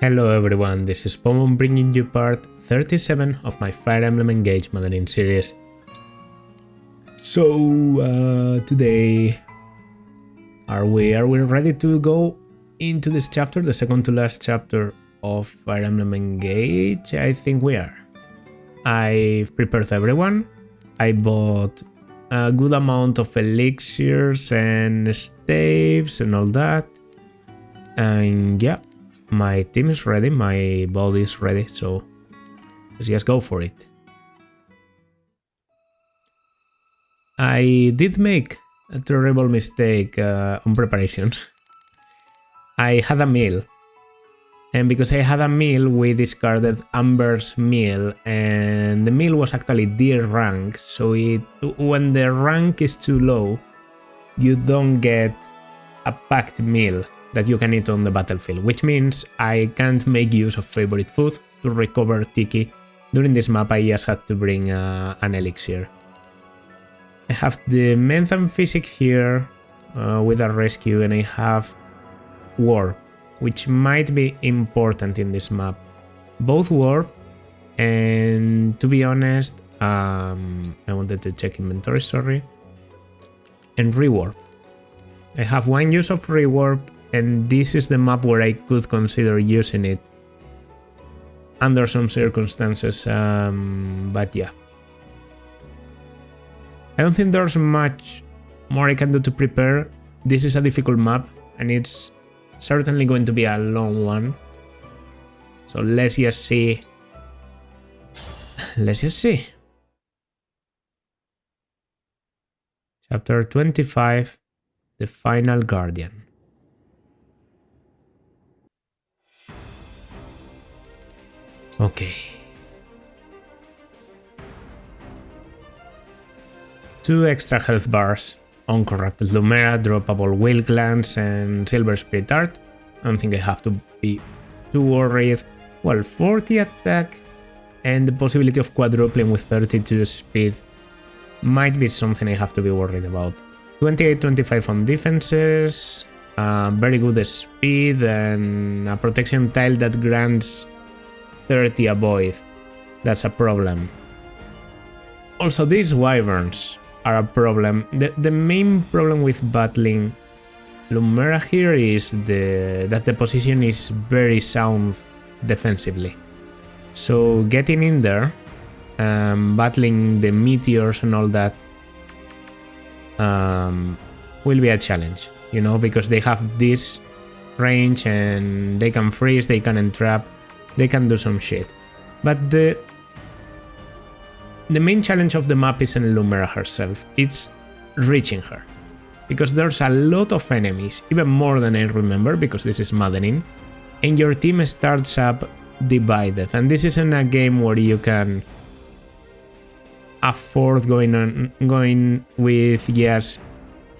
Hello everyone, this is Pomon bringing you part 37 of my Fire Emblem Engage maddening series. So today, are we ready to go into this chapter, the second to last chapter of Fire Emblem Engage? I think we are. I've prepared everyone. I bought a good amount of elixirs and staves and all that. And yeah, my team is ready, my body is ready, so let's just go for it. I did make a terrible mistake on preparations. I had a meal, and because I had a meal, we discarded Amber's meal, and the meal was actually D rank, so when the rank is too low, you don't get a packed meal that you can eat on the battlefield, which means I can't make use of favorite food to recover Tiki. During this map I just had to bring an elixir. I have the Menth and Physic here with a rescue, and I have Warp, which might be important in this map. Both Warp and, to be honest, I wanted to check inventory, sorry, and Rewarp. I have one use of Rewarp, and this is the map where I could consider using it under some circumstances, but yeah. I don't think there's much more I can do to prepare. This is a difficult map, and it's certainly going to be a long one. So let's just see. Let's just see. Chapter 25, The Final Guardian. Okay. 2 extra health bars, uncorrupted Lumera, droppable Will Glance, and Silver Spirit Art. I don't think I have to be too worried. Well, 40 attack and the possibility of quadrupling with 32 speed might be something I have to be worried about. 28-25 on defenses, very good speed, and a protection tile that grants 30 avoid. That's a problem. Also, these wyverns are a problem. The main problem with battling Lumera here is that the position is very sound defensively. So getting in there, battling the meteors and all that will be a challenge, you know, because they have this range and they can freeze, they can entrap, they can do some shit. But the main challenge of the map isn't Lumera herself, it's reaching her. Because there's a lot of enemies, even more than I remember, because this is maddening, and your team starts up divided. And this isn't a game where you can afford going with just,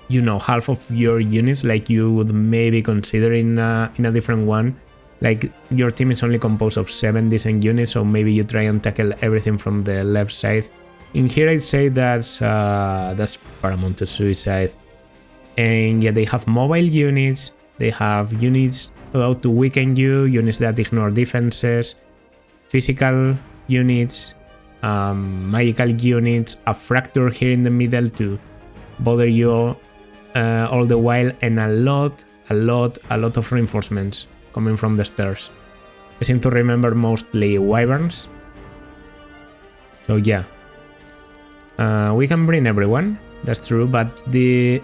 you know, half of your units like you would maybe consider in a different one. Like, your team is only composed of 7 decent units, so maybe you try and tackle everything from the left side. In here I'd say that's paramount to suicide. And yeah, they have mobile units, they have units allowed to weaken you, units that ignore defenses, physical units, magical units, a fracture here in the middle to bother you all the while, and a lot of reinforcements coming from the stairs. I seem to remember mostly wyverns. So yeah, we can bring everyone, that's true, but the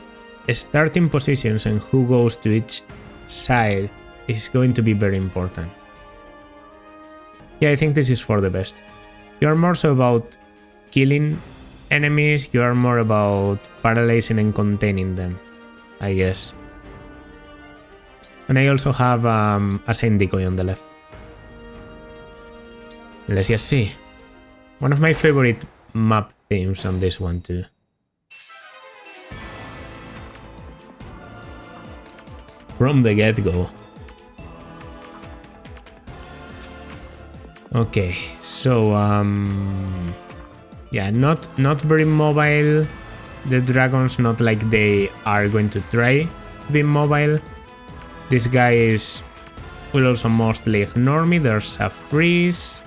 starting positions and who goes to each side is going to be very important. Yeah, I think this is for the best. You are more so about killing enemies, you are more about paralyzing and containing them, I guess. And I also have a Saint Decoy on the left. Let's just see. One of my favorite map themes on this one too. From the get-go. Okay, so yeah, not very mobile. The dragons, not like they are going to try to be mobile. This guy is will also mostly ignore me. There's a freeze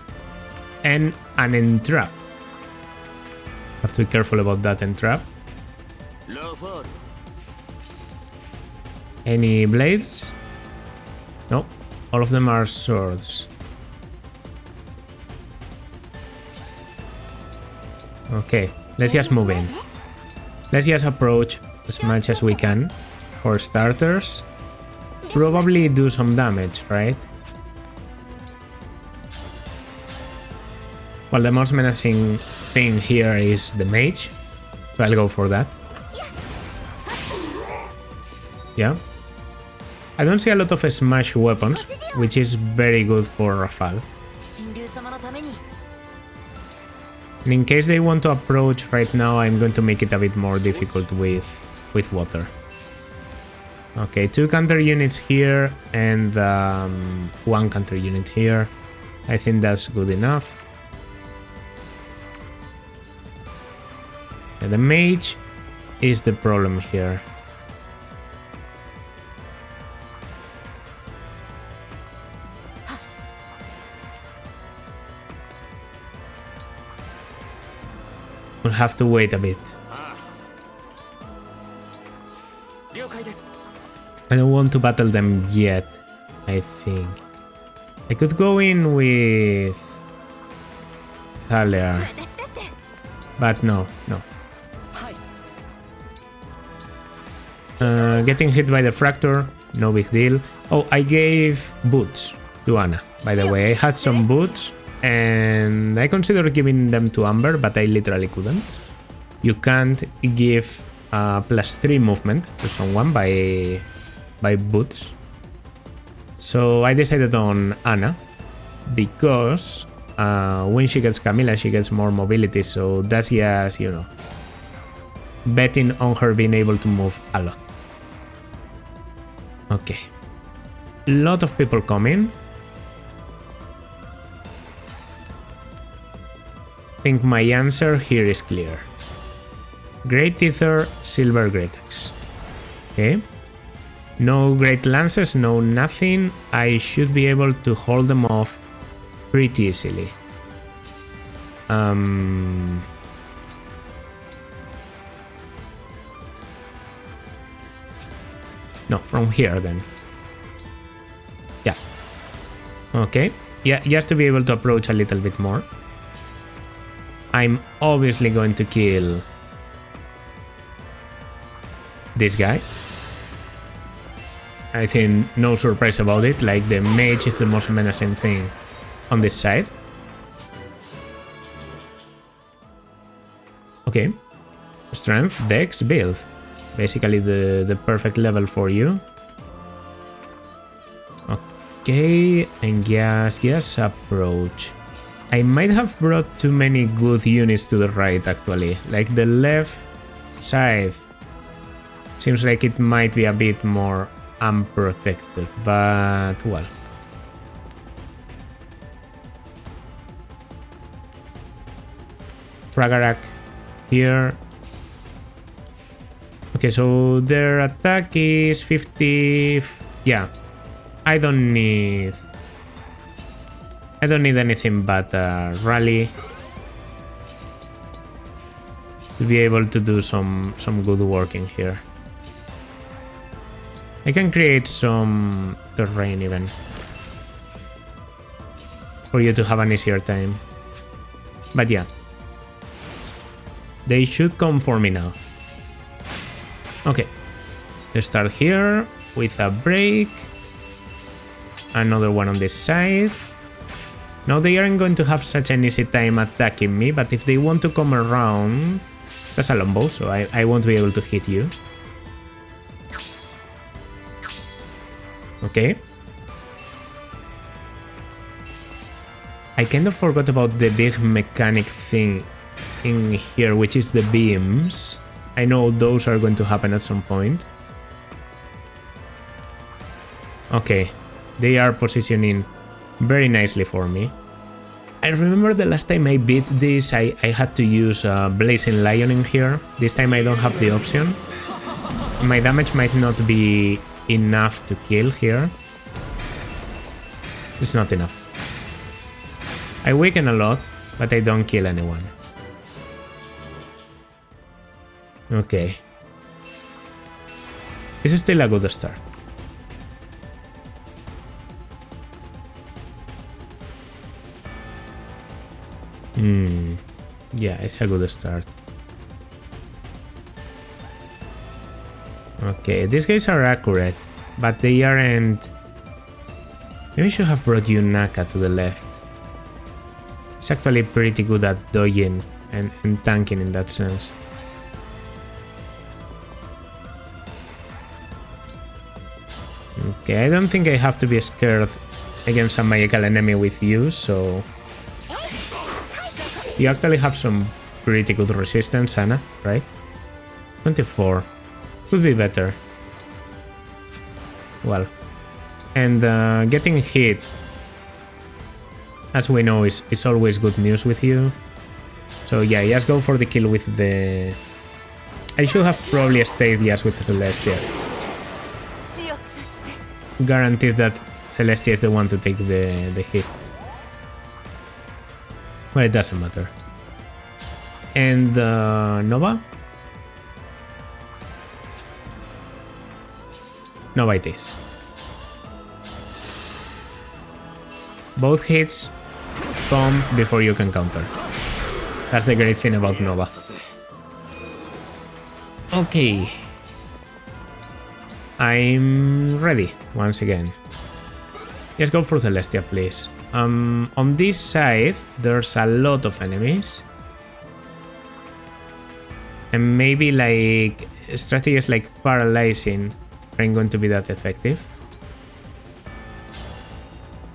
and an entrap. Have to be careful about that entrap. Any blades? No, all of them are swords. Okay, let's just move in. Let's just approach as much as we can. For starters, probably do some damage, right? Well, the most menacing thing here is the mage, so I'll go for that. Yeah. I don't see a lot of smash weapons, which is very good for Rafal. And in case they want to approach right now, I'm going to make it a bit more difficult with water. Okay, 2 counter units here and 1 counter unit here. I think that's good enough. And the mage is the problem here. We'll have to wait a bit. I don't want to battle them yet, I think. I could go in with Thaler, but no. Getting hit by the fracture, no big deal. Oh, I gave boots to Anna, by the way. I had some boots and I considered giving them to Amber, but I literally couldn't. You can't give +3 movement to someone by boots. So I decided on Anna because when she gets Camilla, she gets more mobility. So that's just, you know, betting on her being able to move a lot. Okay. Lot of people coming. I think my answer here is clear. Great Ether, Silver Great Axe. Okay. No Great Lances, no nothing. I should be able to hold them off pretty easily. No, from here then. Yeah. Okay. Yeah, just to be able to approach a little bit more. I'm obviously going to kill this guy. I think no surprise about it, like the mage is the most menacing thing on this side. Okay. Strength, Dex, Build. Basically the perfect level for you. Okay, and yes, approach. I might have brought too many good units to the right, actually. Like the left side seems like it might be a bit more unprotected, but well. Fragarak here. Okay, so their attack is 50. Yeah, I don't need anything but a rally to be able to do some good work in here. I can create some terrain even for you to have an easier time. But yeah, they should come for me now. Okay, let's start here with a break. Another one on this side. Now they aren't going to have such an easy time attacking me, but if they want to come around, that's a longbow, so I won't be able to hit you. Okay. I kind of forgot about the big mechanic thing in here, which is the beams. I know those are going to happen at some point. Okay, they are positioning very nicely for me. I remember the last time I beat this, I had to use Blazing Lion in here. This time I don't have the option. My damage might not be enough to kill here. It's not enough. I weaken a lot, but I don't kill anyone. Okay. This is still a good start. Yeah, it's a good start. Okay, these guys are accurate, but they aren't... Maybe I should have brought Yunaka to the left. It's actually pretty good at dodging and tanking in that sense. Okay, I don't think I have to be scared against a magical enemy with you, so... You actually have some pretty good resistance, Anna, right? 24. Could be better. Well. And getting hit, as we know, is always good news with you. So yeah, just go for the kill with the... I should have probably stayed just with Celestia. Guaranteed that Celestia is the one to take the hit. But it doesn't matter. And Nova? Nova it is. Both hits come before you can counter. That's the great thing about Nova. Okay. I'm ready once again. Let's go for Celestia, please. On this side, there's a lot of enemies. And maybe like strategies like paralyzing aren't going to be that effective.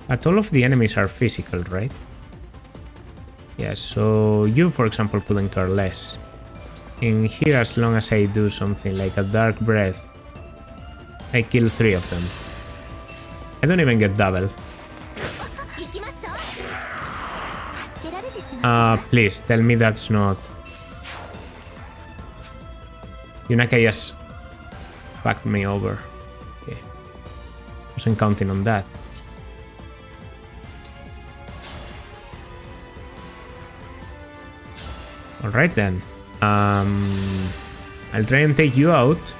But all of the enemies are physical, right? Yeah, so you, for example, couldn't care less. In here, as long as I do something like a Dark Breath, I kill 3 of them. I don't even get doubled. Please, tell me that's not... Yunaka just backed me over. Okay. Wasn't counting on that. Alright then. I'll try and take you out.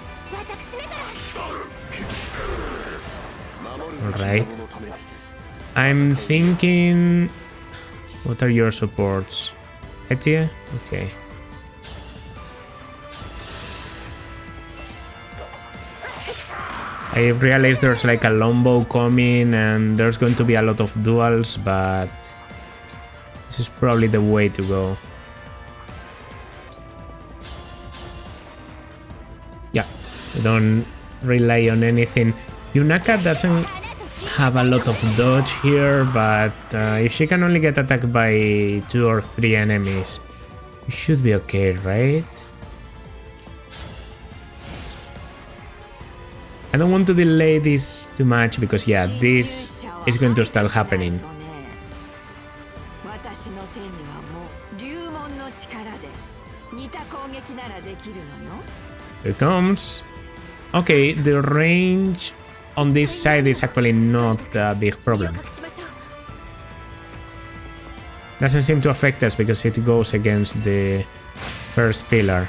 Alright. I'm thinking... What are your supports? Etia? Okay. I realized there's like a longbow coming and there's going to be a lot of duels, but this is probably the way to go. Yeah, don't rely on anything. Yunaka doesn't have a lot of dodge here, but if she can only get attacked by 2 or 3 enemies, you should be okay, right? I don't want to delay this too much because yeah, this is going to start happening. Here it comes. Okay, the range on this side is actually not a big problem. Doesn't seem to affect us because it goes against the first pillar.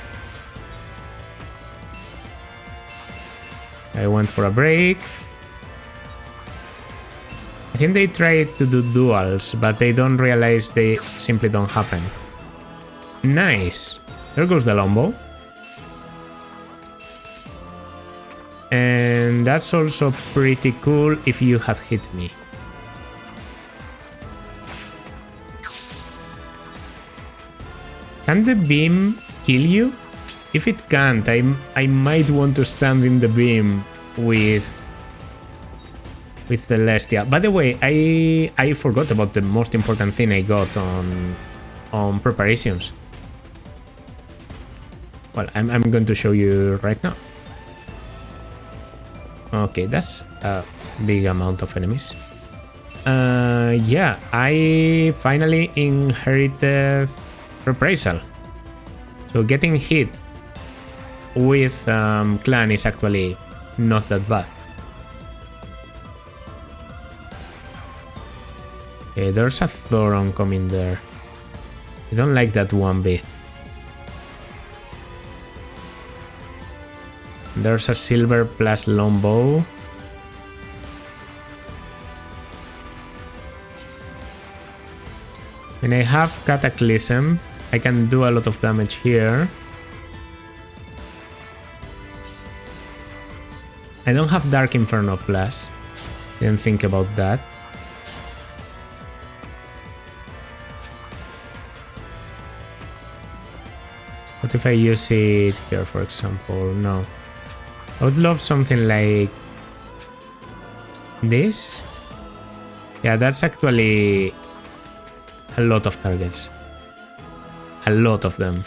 I went for a break. I think they tried to do duels, but they don't realize they simply don't happen. Nice. There goes the longbow. And that's also pretty cool if you had hit me. Can the beam kill you? If it can't, I might want to stand in the beam with Celestia. By the way, I forgot about the most important thing I got on preparations. Well, I'm going to show you right now. Okay, that's a big amount of enemies. Yeah, I finally inherited Reprisal. So getting hit with Clan is actually not that bad. Okay, there's a Thoron coming there. I don't like that one bit. There's a silver plus longbow. When I have Cataclysm, I can do a lot of damage here. I don't have Dark Inferno plus. Didn't think about that. What if I use it here, for example? No. I would love something like this. Yeah, that's actually a lot of targets. A lot of them.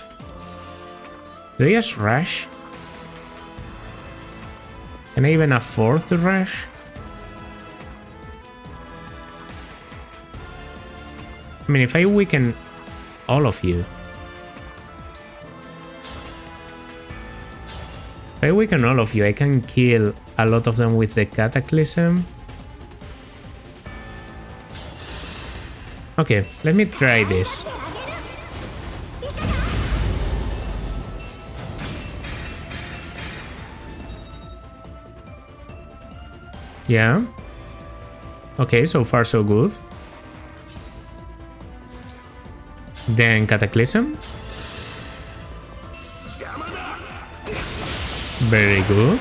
Do I just rush? Can I even afford to rush? I mean, if I weaken all of you. If I weaken all of you, I can kill a lot of them with the Cataclysm. Okay, let me try this. Yeah. Okay, so far so good. Then Cataclysm. Very good.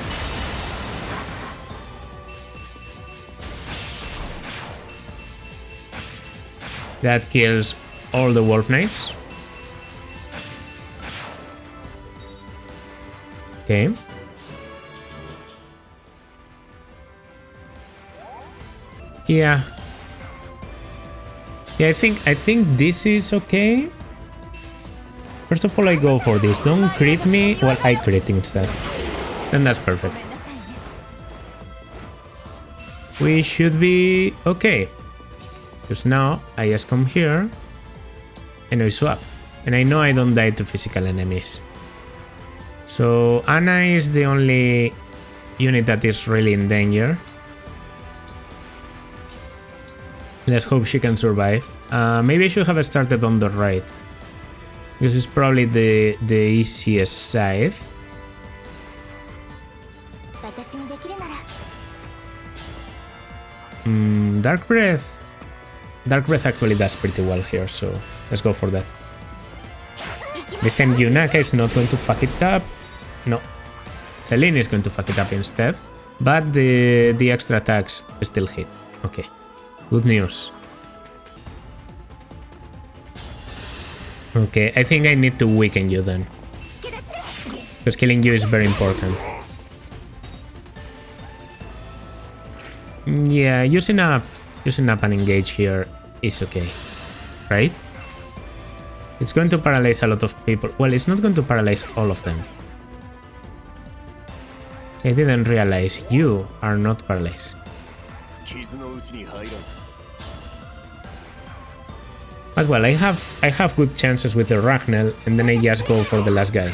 That kills all the Wolf Knights. Okay. Yeah. Yeah, I think this is okay. First of all, I go for this. Don't crit me. Well, I crit instead. Then that's perfect. We should be okay. Because now I just come here and I swap. And I know I don't die to physical enemies. So Anna is the only unit that is really in danger. Let's hope she can survive. Maybe I should have started on the right. Because it's probably the easiest side. Dark Breath. Dark Breath actually does pretty well here, so let's go for that. This time Yunaka is not going to fuck it up. No. Selene is going to fuck it up instead. But the extra attacks still hit. Okay. Good news. Okay, I think I need to weaken you then. Because killing you is very important. Yeah, using up an engage here is okay. Right? It's going to paralyze a lot of people. Well, it's not going to paralyze all of them. I didn't realize you are not paralyzed. But well, I have good chances with the Ragnell, and then I just go for the last guy.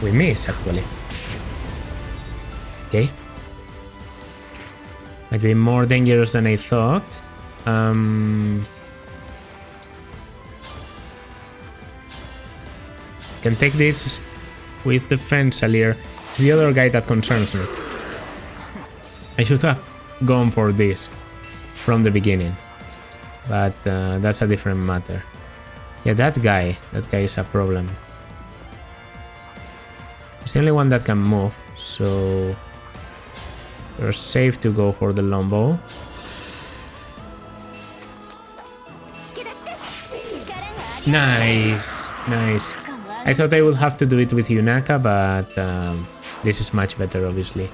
We miss, actually. Okay. Might be more dangerous than I thought. Can take this with the Fensalier. It's the other guy that concerns me. I should have gone for this from the beginning. But that's a different matter. Yeah, that guy is a problem. It's the only one that can move, so we're safe to go for the longbow. Nice, nice. I thought I would have to do it with Yunaka, but this is much better, obviously.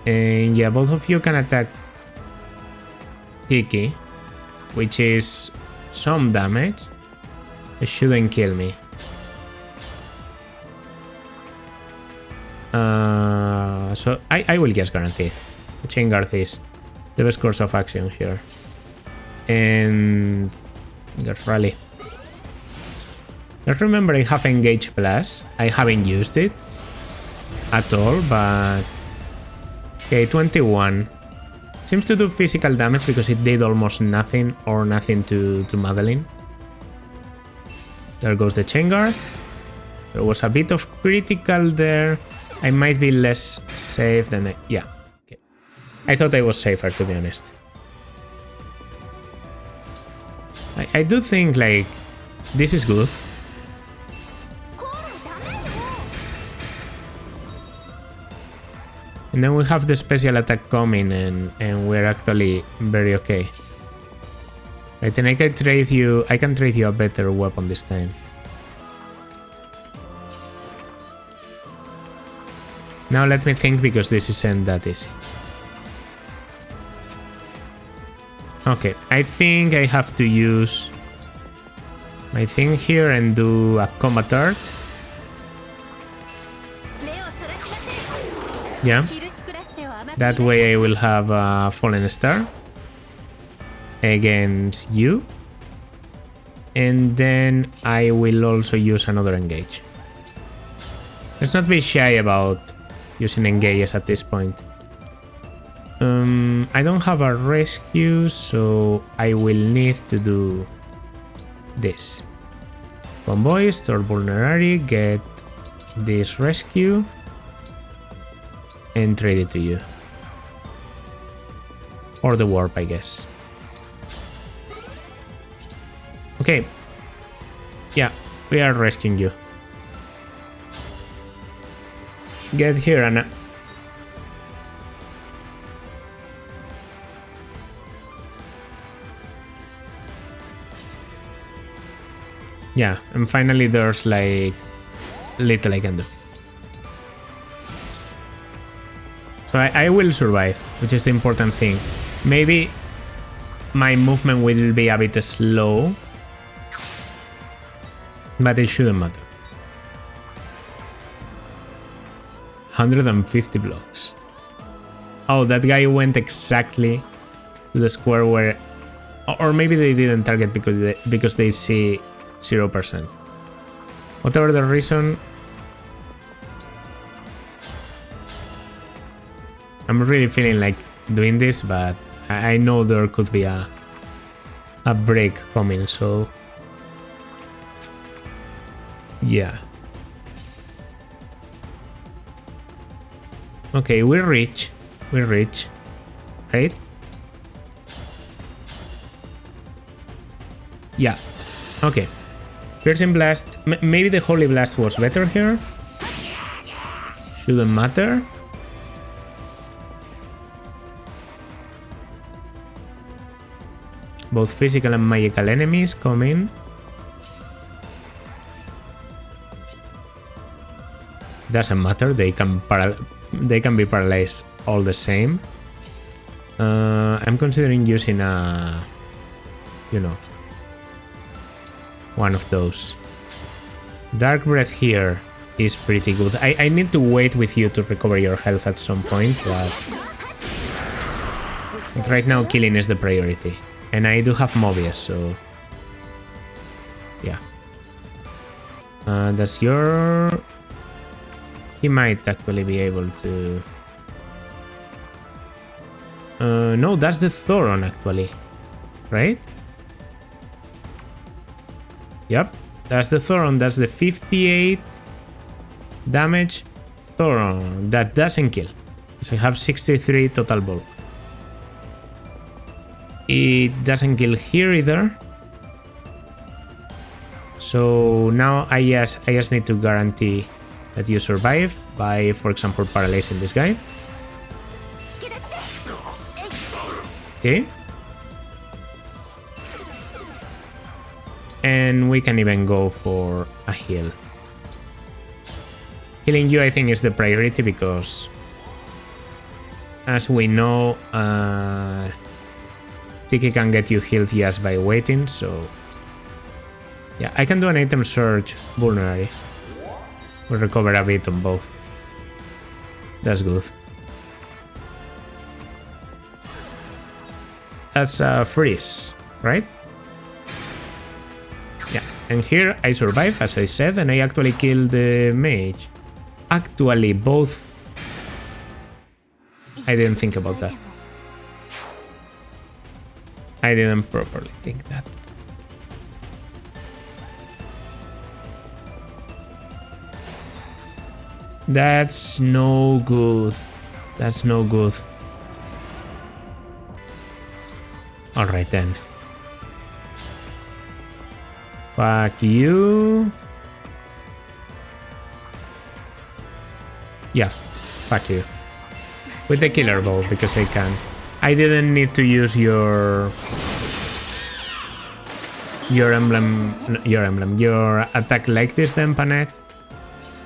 And yeah, both of you can attack Kiki, which is some damage. It shouldn't kill me. So I will just guarantee it. Chain Guard is the best course of action here. And Guard Rally. Let's remember I have Engage Plus. I haven't used it at all, but okay, 21. Seems to do physical damage because it did almost nothing or nothing to Madeline. There goes the Chain Guard. There was a bit of critical there. I might be less safe than I... Yeah. Okay. I thought I was safer, to be honest. I do think, like, this is good. And then we have the special attack coming and we're actually very okay. Right, and I can trade you a better weapon this time. Now let me think, because this isn't that easy. Okay, I think I have to use my thing here and do a combat art. Yeah. That way I will have a Fallen Star against you. And then I will also use another engage. Let's not be shy about using engages at this point. I don't have a rescue, so I will need to do this. Convoy, store vulnerary, get this rescue, and trade it to you. Or the warp, I guess. Okay. Yeah, we are rescuing you. Get here, Anna. Yeah, and finally there's like little I can do. So I will survive, which is the important thing. Maybe my movement will be a bit slow, but it shouldn't matter. 150 blocks. Oh, that guy went exactly to the square where... Or maybe they didn't target because they see 0%. Whatever the reason... I'm really feeling like doing this, but I know there could be a break coming, so... Yeah. Okay, we're rich, right? Yeah, okay. Piercing Blast, maybe the Holy Blast was better here? Shouldn't matter. Both physical and magical enemies come in. Doesn't matter, they can be paralyzed all the same. I'm considering using a, you know, one of those. Dark Breath here is pretty good. I need to wait with you to recover your health at some point, but right now killing is the priority. And I do have Mobius, so yeah. That's your... He might actually be able to... no, that's the Thoron actually, right? Yep, that's the Thoron, that's the 58 damage Thoron. That doesn't kill, so I have 63 total bulk. It doesn't kill here either. So now I just need to guarantee that you survive by, for example, paralyzing this guy. Okay. And we can even go for a heal. Healing you, I think, is the priority because, as we know, Tiki can get you healed just by waiting, so... Yeah, I can do an item search vulnerary. We'll recover a bit on both. That's good. That's a freeze, right? Yeah, and here I survive, as I said, and I actually killed the mage. Actually, both... I didn't think about that. I didn't properly think that. That's no good. That's no good. Alright then. Fuck you. Yeah, fuck you. With the killer ball, because I can. I didn't need to use your attack like this then, Panette.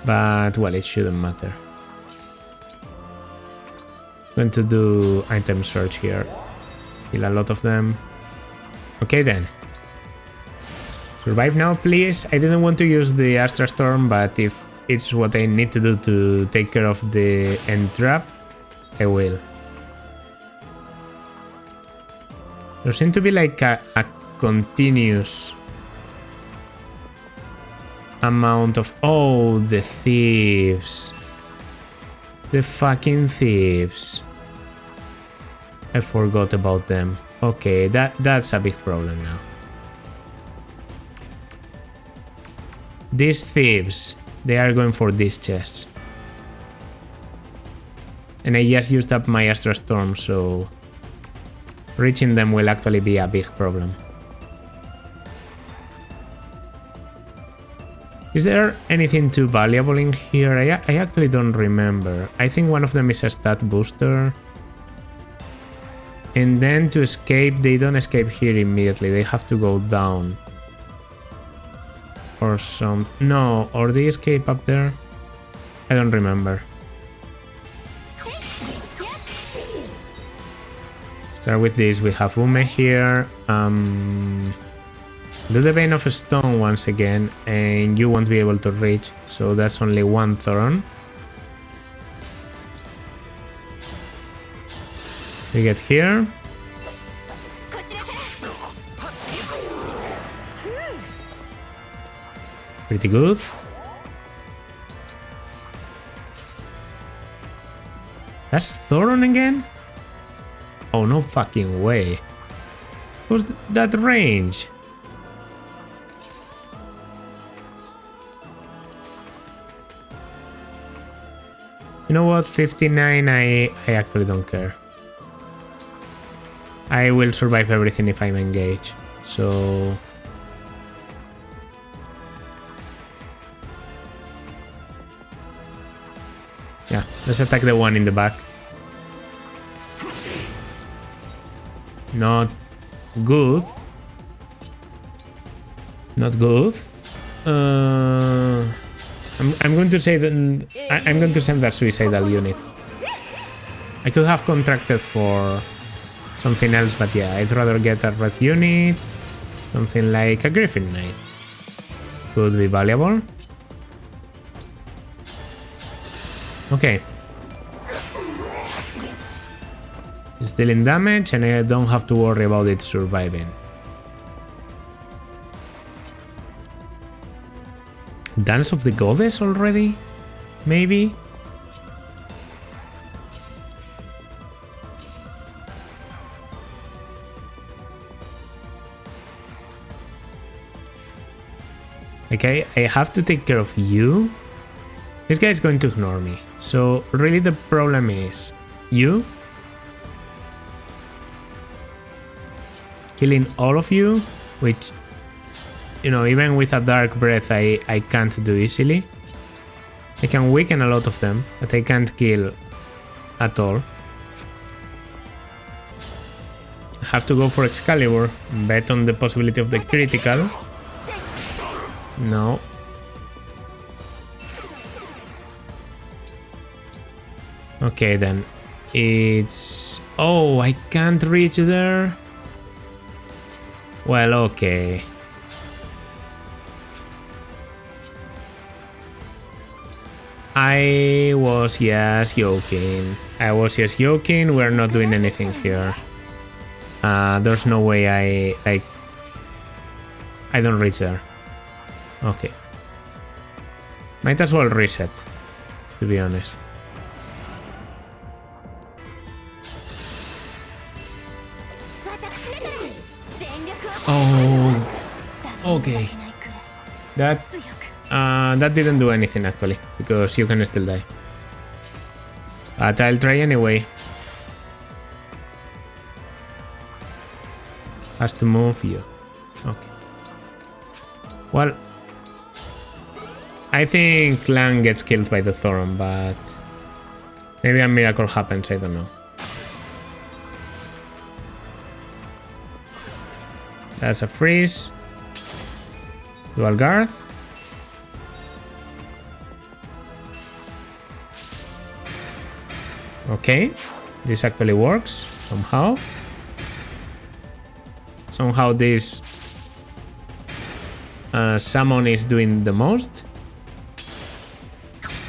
But, well, it shouldn't matter. Going to do item search here. Kill a lot of them. Okay then. Survive now, please. I didn't want to use the Astra Storm, but if it's what I need to do to take care of the end trap, I will. There seems to be like a continuous amount of... Oh, the thieves. The fucking thieves. I forgot about them. Okay, that's a big problem now. These thieves, they are going for these chests. And I just used up my Astra Storm, so reaching them will actually be a big problem. Is there anything too valuable in here? I actually don't remember. I think one of them is a stat booster. And then to escape, they don't escape here immediately. They have to go down. Or something. No, or they escape up there? I don't remember. Start with this. We have Ume here. Do the Vein of Stone once again, and you won't be able to reach, so that's only one turn. We get here. Pretty good. That's Thoron again? Oh, no fucking way. What's that range? You know what? 59, I actually don't care. I will survive everything if I'm engaged, so... Yeah, let's attack the one in the back. Not good. Not good. I'm going to say that I'm going to send that suicidal unit. I could have contracted for something else, but yeah, I'd rather get a red unit. Something like a Griffin Knight. Could be valuable. Okay. It's dealing damage and I don't have to worry about it surviving. Dance of the Goddess already? Maybe? Okay, I have to take care of you. This guy is going to ignore me. So really the problem is you killing all of you, which, you know, even with a Dark Breath I can't do easily. I can weaken a lot of them, but I can't kill at all. I have to go for Excalibur, bet on the possibility of the critical. No. Okay then, it's... Oh, I can't reach there? Well, okay. I was just joking. We're not doing anything here. There's no way I don't reach there. Okay. Might as well reset, to be honest. Oh, okay. That didn't do anything actually, because you can still die. But I'll try anyway. Has to move you. Okay. Well, I think Clan gets killed by the Thorn, but maybe a miracle happens, I don't know. That's a freeze. Dual guard. Okay, this actually works somehow. Somehow this summon is doing the most.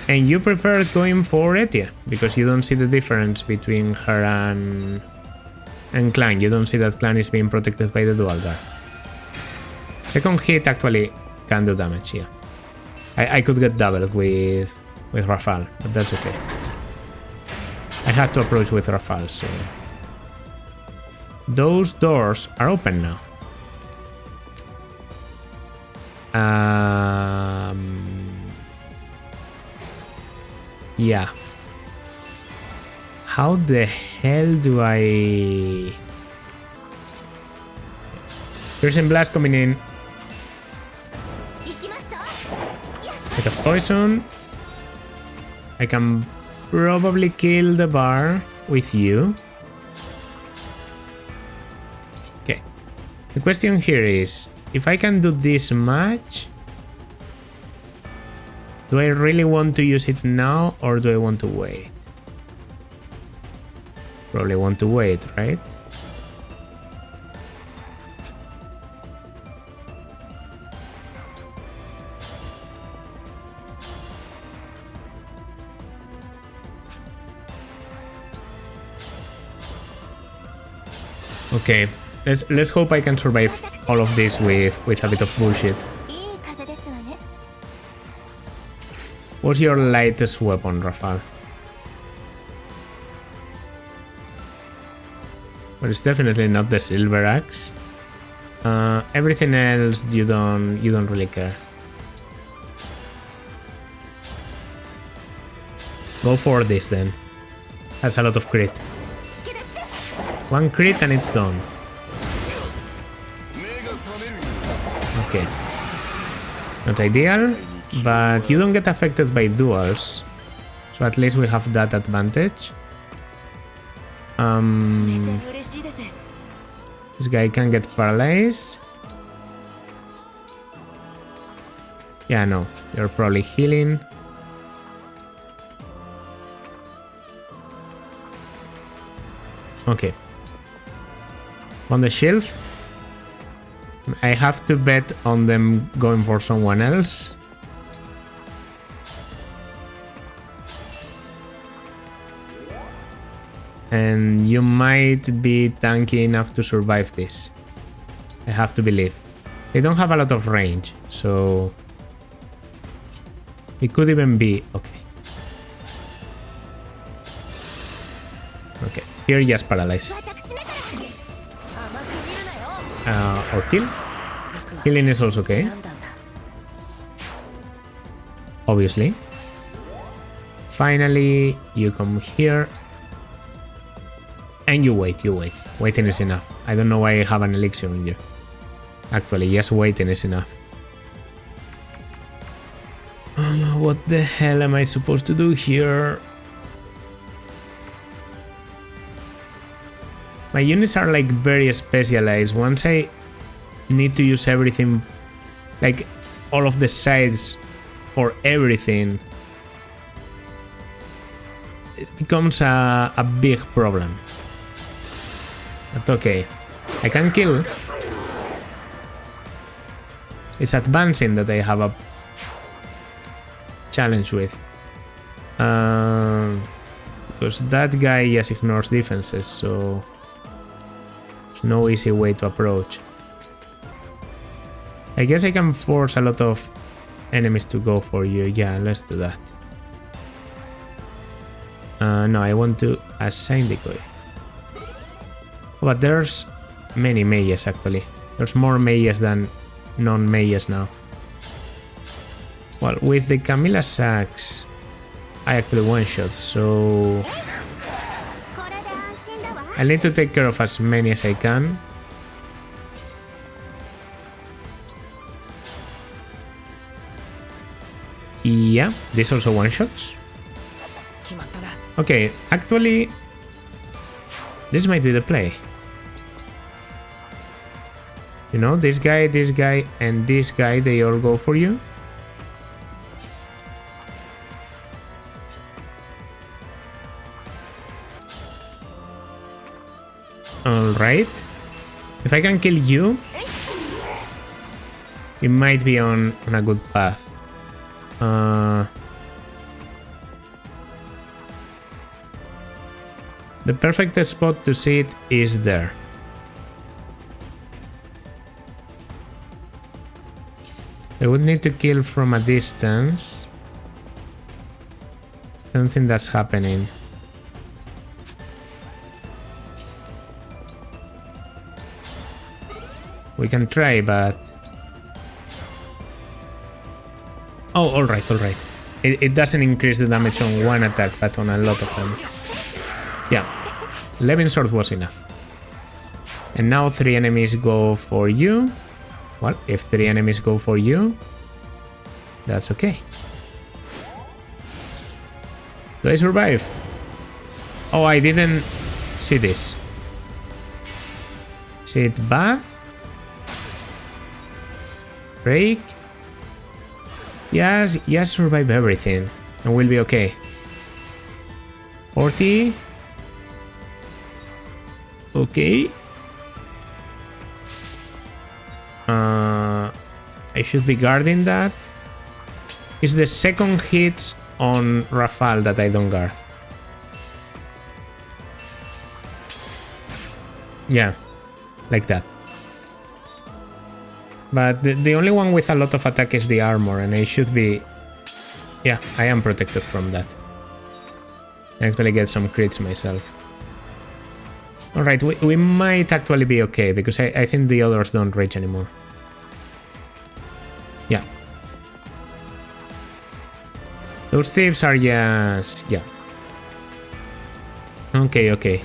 And you prefer going for Etia because you don't see the difference between her and Clan. You don't see that Clan is being protected by the dual guard. Second hit actually can do damage, yeah. I could get doubled with Rafale, but that's okay. I have to approach with Rafale, so... Those doors are open now. Yeah. How the hell do I... Piercing Blast coming in. Bit of poison. I can probably kill the bar with you. Okay. The question here is, if I can do this much, do I really want to use it now or do I want to wait? Probably want to wait, right? Okay, let's hope I can survive all of this with a bit of bullshit. What's your lightest weapon, Rafale? Well, it's definitely not the silver axe. Everything else you don't really care. Go for this then. That's a lot of crit. One crit and it's done. Okay. Not ideal, but you don't get affected by duels. So at least we have that advantage. This guy can get paralyzed. Yeah, no. You're probably healing. Okay. On the shelf, I have to bet on them going for someone else. And you might be tanky enough to survive this. I have to believe. They don't have a lot of range, so it could even be okay. Okay, here just paralyze. Or kill. Killing is also okay. Obviously. Finally, you come here. And you wait, you wait. Waiting is enough. I don't know why I have an elixir in you. Actually, just waiting is enough. What the hell am I supposed to do here? My units are like very specialized. Once I need to use everything, like all of the sides for everything, it becomes a big problem. But okay, I can kill. It's advancing that I have a challenge with. Because that guy just ignores defenses, so there's no easy way to approach. I guess I can force a lot of enemies to go for you. Yeah, let's do that. No, I want to assign decoy. But there's many mages actually. There's more Meyas than non-Meyas now. Well, with the Camilla Sacks, I actually one-shot, so I need to take care of as many as I can. Yeah, this also one-shots. Okay, actually, this might be the play. You know, this guy, and this guy, they all go for you. Alright. If I can kill you, it might be on a good path. The perfect spot to see it is there. I would need to kill from a distance. I don't think that's happening. We can try, but... Oh, alright. It doesn't increase the damage on one attack, but on a lot of them. Yeah, Levin Sword was enough. And now 3 enemies go for you. Well, if 3 enemies go for you, that's okay. Do I survive? Oh, I didn't see this. Is it bad? Break? Yes, survive everything and we'll be okay. 40. Okay. I should be guarding that. It's the second hit on Rafal that I don't guard. Yeah, like that. But the only one with a lot of attack is the armor, and I should be... Yeah, I am protected from that. I actually get some crits myself. Alright, we might actually be okay, because I think the others don't reach anymore. Yeah. Those thieves are just... Yeah. Okay.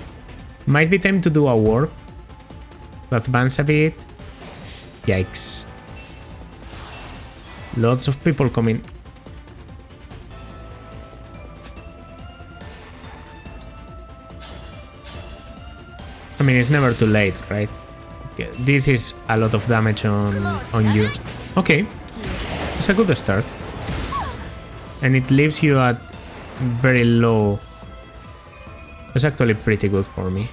Might be time to do a warp. To advance a bit. Yikes. Lots of people coming. I mean, it's never too late, right? Okay, this is a lot of damage on you. Okay. It's a good start. And it leaves you at very low. That's actually pretty good for me.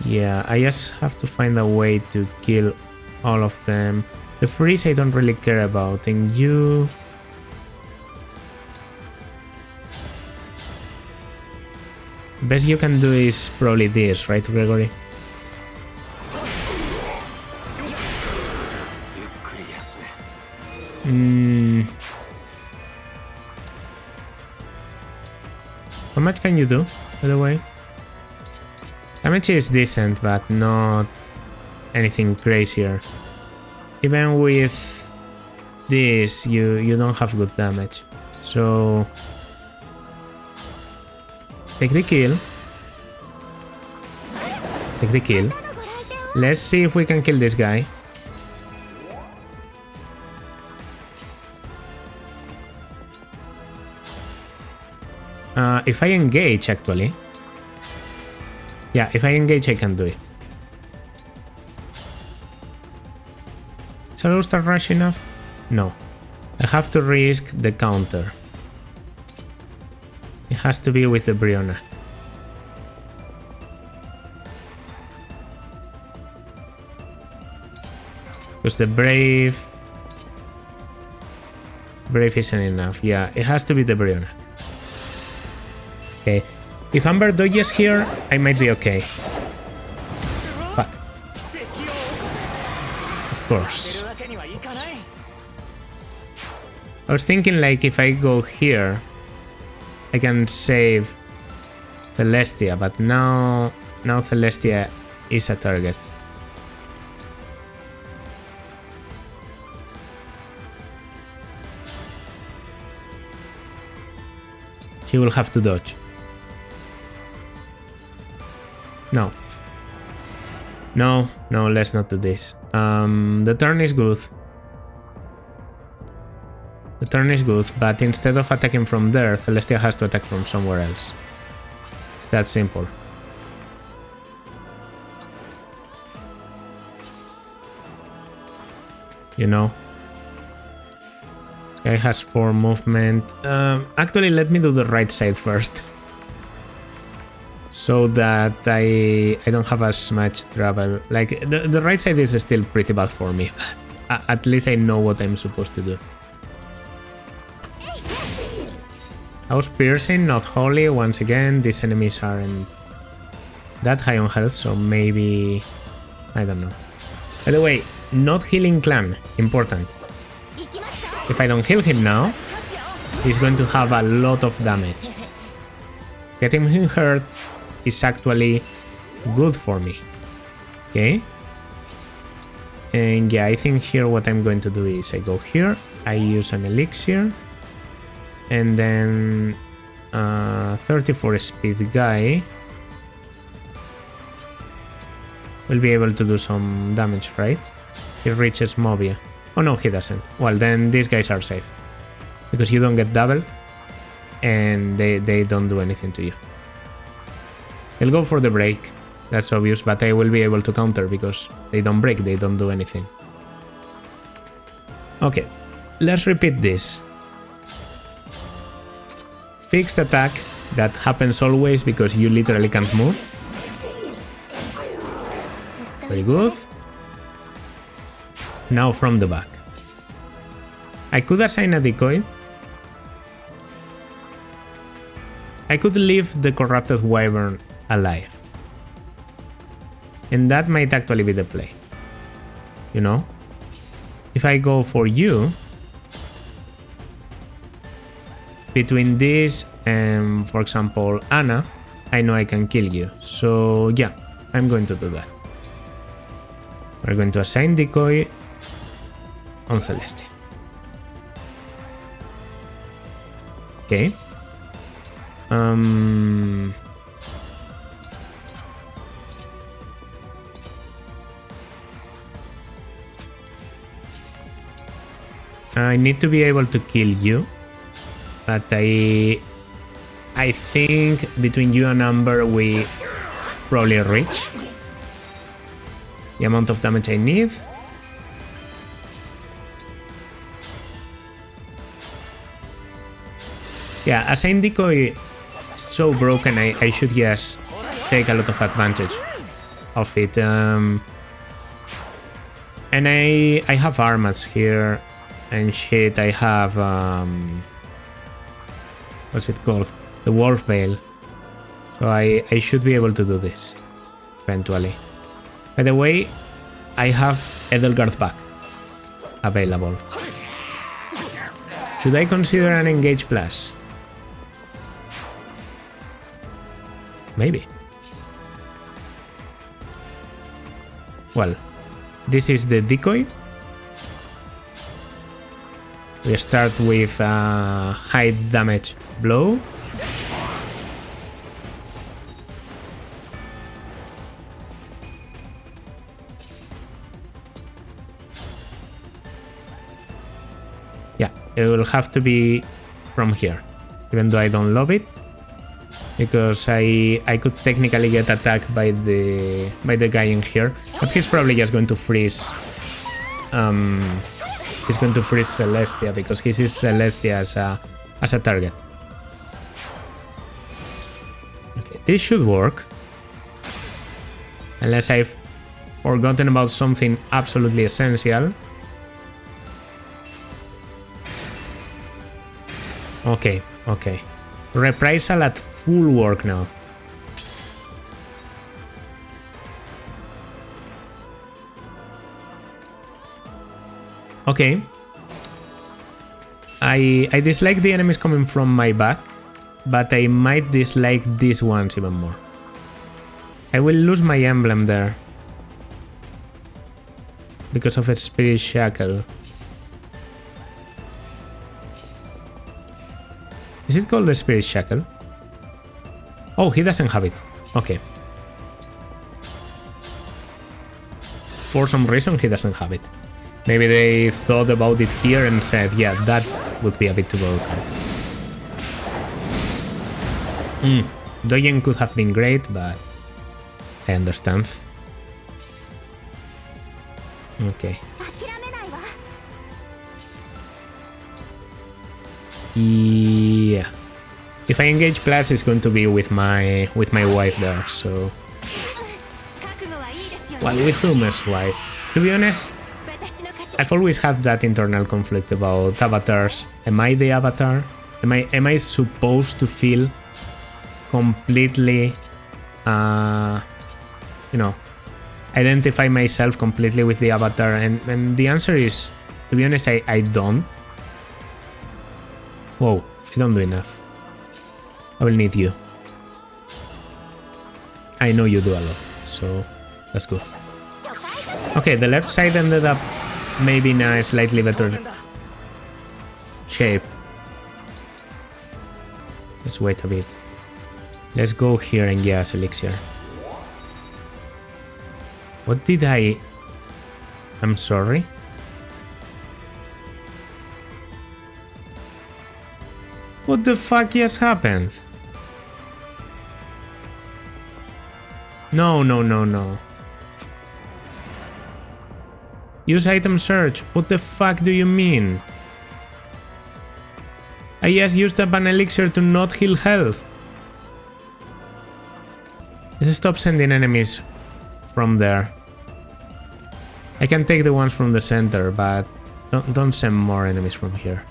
Yeah, I just have to find a way to kill all of them. The freeze I don't really care about, and you... Best you can do is probably this, right, Gregory? How much can you do, by the way? Damage is decent, but not anything crazier. Even with this, you don't have good damage. So take the kill. Take the kill. Let's see if we can kill this guy. If I engage, actually. Yeah, if I engage, I can do it. Is Shadow Star Rush enough? No. I have to risk the counter. It has to be with the Briona. Because the Brave isn't enough. Yeah, it has to be the Briona. Okay. If Amber dodges here, I might be okay. Fuck. Of course. I was thinking, like, if I go here, I can save Celestia, but now Celestia is a target. She will have to dodge. No. No, let's not do this. The turn is good. The turn is good, but instead of attacking from there, Celestia has to attack from somewhere else. It's that simple. You know? This guy has 4 movement. Actually, let me do the right side first. So that I don't have as much trouble. Like, the right side is still pretty bad for me. At least I know what I'm supposed to do. House Piercing, not holy. Once again, these enemies aren't that high on health, so maybe... I don't know. By the way, not healing clan. Important. If I don't heal him now, he's going to have a lot of damage. Getting him hurt is actually good for me. Okay? And yeah, I think here what I'm going to do is I go here, I use an elixir, and then 34 speed guy will be able to do some damage, right? He reaches Movia. Oh no, he doesn't. Well, then these guys are safe. Because you don't get doubled, and they don't do anything to you. They'll go for the break. That's obvious, but I will be able to counter because they don't break, they don't do anything. Okay, let's repeat this. Fixed attack, that happens always because you literally can't move. Very good. Now from the back. I could assign a decoy. I could leave the Corrupted Wyvern alive. And that might actually be the play. You know? If I go for you, between this and, for example, Anna, I know I can kill you. So yeah, I'm going to do that. We're going to assign decoy on Celestia. Okay. I need to be able to kill you, but I think between you and Amber we probably reach the amount of damage I need. Yeah, assign decoy is so broken, I should just take a lot of advantage of it. And I have armats here and shit. I have what's it called? The Wolf Veil. So I should be able to do this eventually. By the way, I have Edelgard back available. Should I consider an Engage Plus? Maybe. Well, this is the decoy. We start with a high damage blow. Yeah, it will have to be from here, even though I don't love it, because I could technically get attacked by the guy in here, but he's probably just going to freeze. He's going to freeze Celestia because he sees Celestia as a target. Okay, this should work, unless I've forgotten about something absolutely essential. Okay, okay. Reprisal at full work now. Okay. I dislike the enemies coming from my back, but I might dislike these ones even more. I will lose my emblem there because of a spirit shackle. Is it called the spirit shackle? Oh, he doesn't have it. Okay. For some reason, he doesn't have it. Maybe they thought about it here and said, yeah, that would be a bit too broken. Dogen could have been great, but I understand. Okay. Yeah. If I engage plus, it's going to be with my wife there, so... Well, with Umer's wife. To be honest, I've always had that internal conflict about avatars. Am I the avatar? Am I supposed to feel completely, you know, identify myself completely with the avatar? And the answer is, to be honest, I don't. Whoa, I don't do enough. I will need you. I know you do a lot, so that's good. Okay, the left side ended up maybe in a slightly better shape. Let's wait a bit. Let's go here and gas elixir. What did I... I'm sorry? What the fuck just happened? No. Use item search. What the fuck do you mean? I just used up an elixir to not heal health. Let's stop sending enemies from there. I can take the ones from the center, but don't send more enemies from here.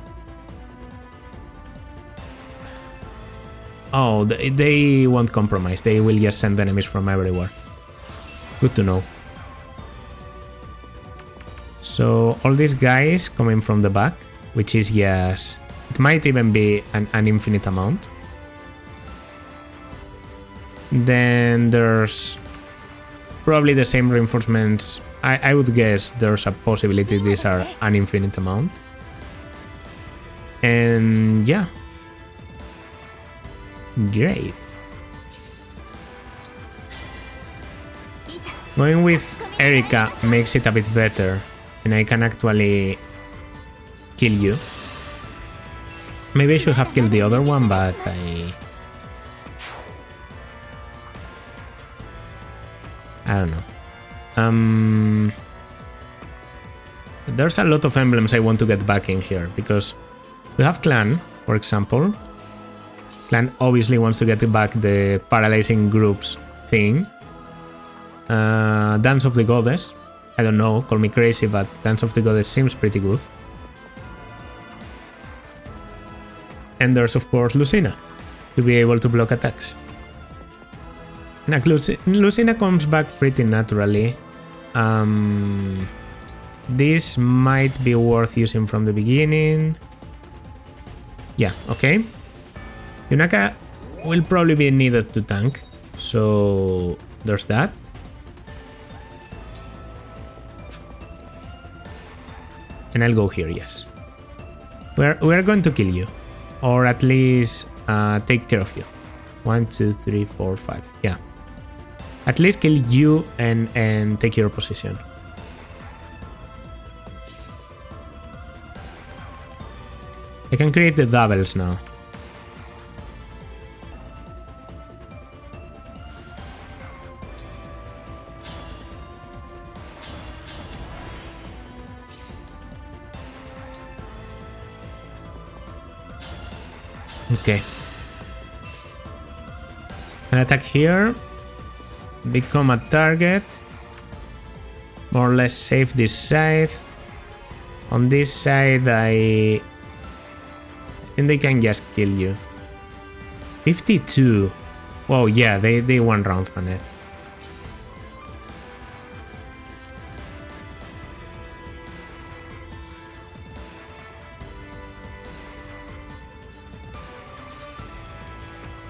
Oh, they won't compromise. They will just send enemies from everywhere. Good to know. So all these guys coming from the back, which is yes, it might even be an infinite amount. Then there's probably the same reinforcements. I would guess there's a possibility these are an infinite amount. And yeah. Great. Going with Erika makes it a bit better, and I can actually kill you. Maybe I should have killed the other one, but I don't know. There's a lot of emblems I want to get back in here, because we have Clan, for example. Clan obviously wants to get back the paralyzing groups thing. Dance of the Goddess. I don't know, call me crazy, but Dance of the Goddess seems pretty good. And there's of course Lucina, to be able to block attacks. Now Lucina comes back pretty naturally. This might be worth using from the beginning. Yeah, okay. Yunaka will probably be needed to tank, so there's that. And I'll go here, yes. We're going to kill you, or at least take care of you. 1, 2, 3, 4, 5. Yeah. At least kill you and take your position. I can create the doubles now. Okay. An attack here. Become a target. More or less save this side. On this side, I think they can just kill you. 52. Whoa, yeah, they one round from it.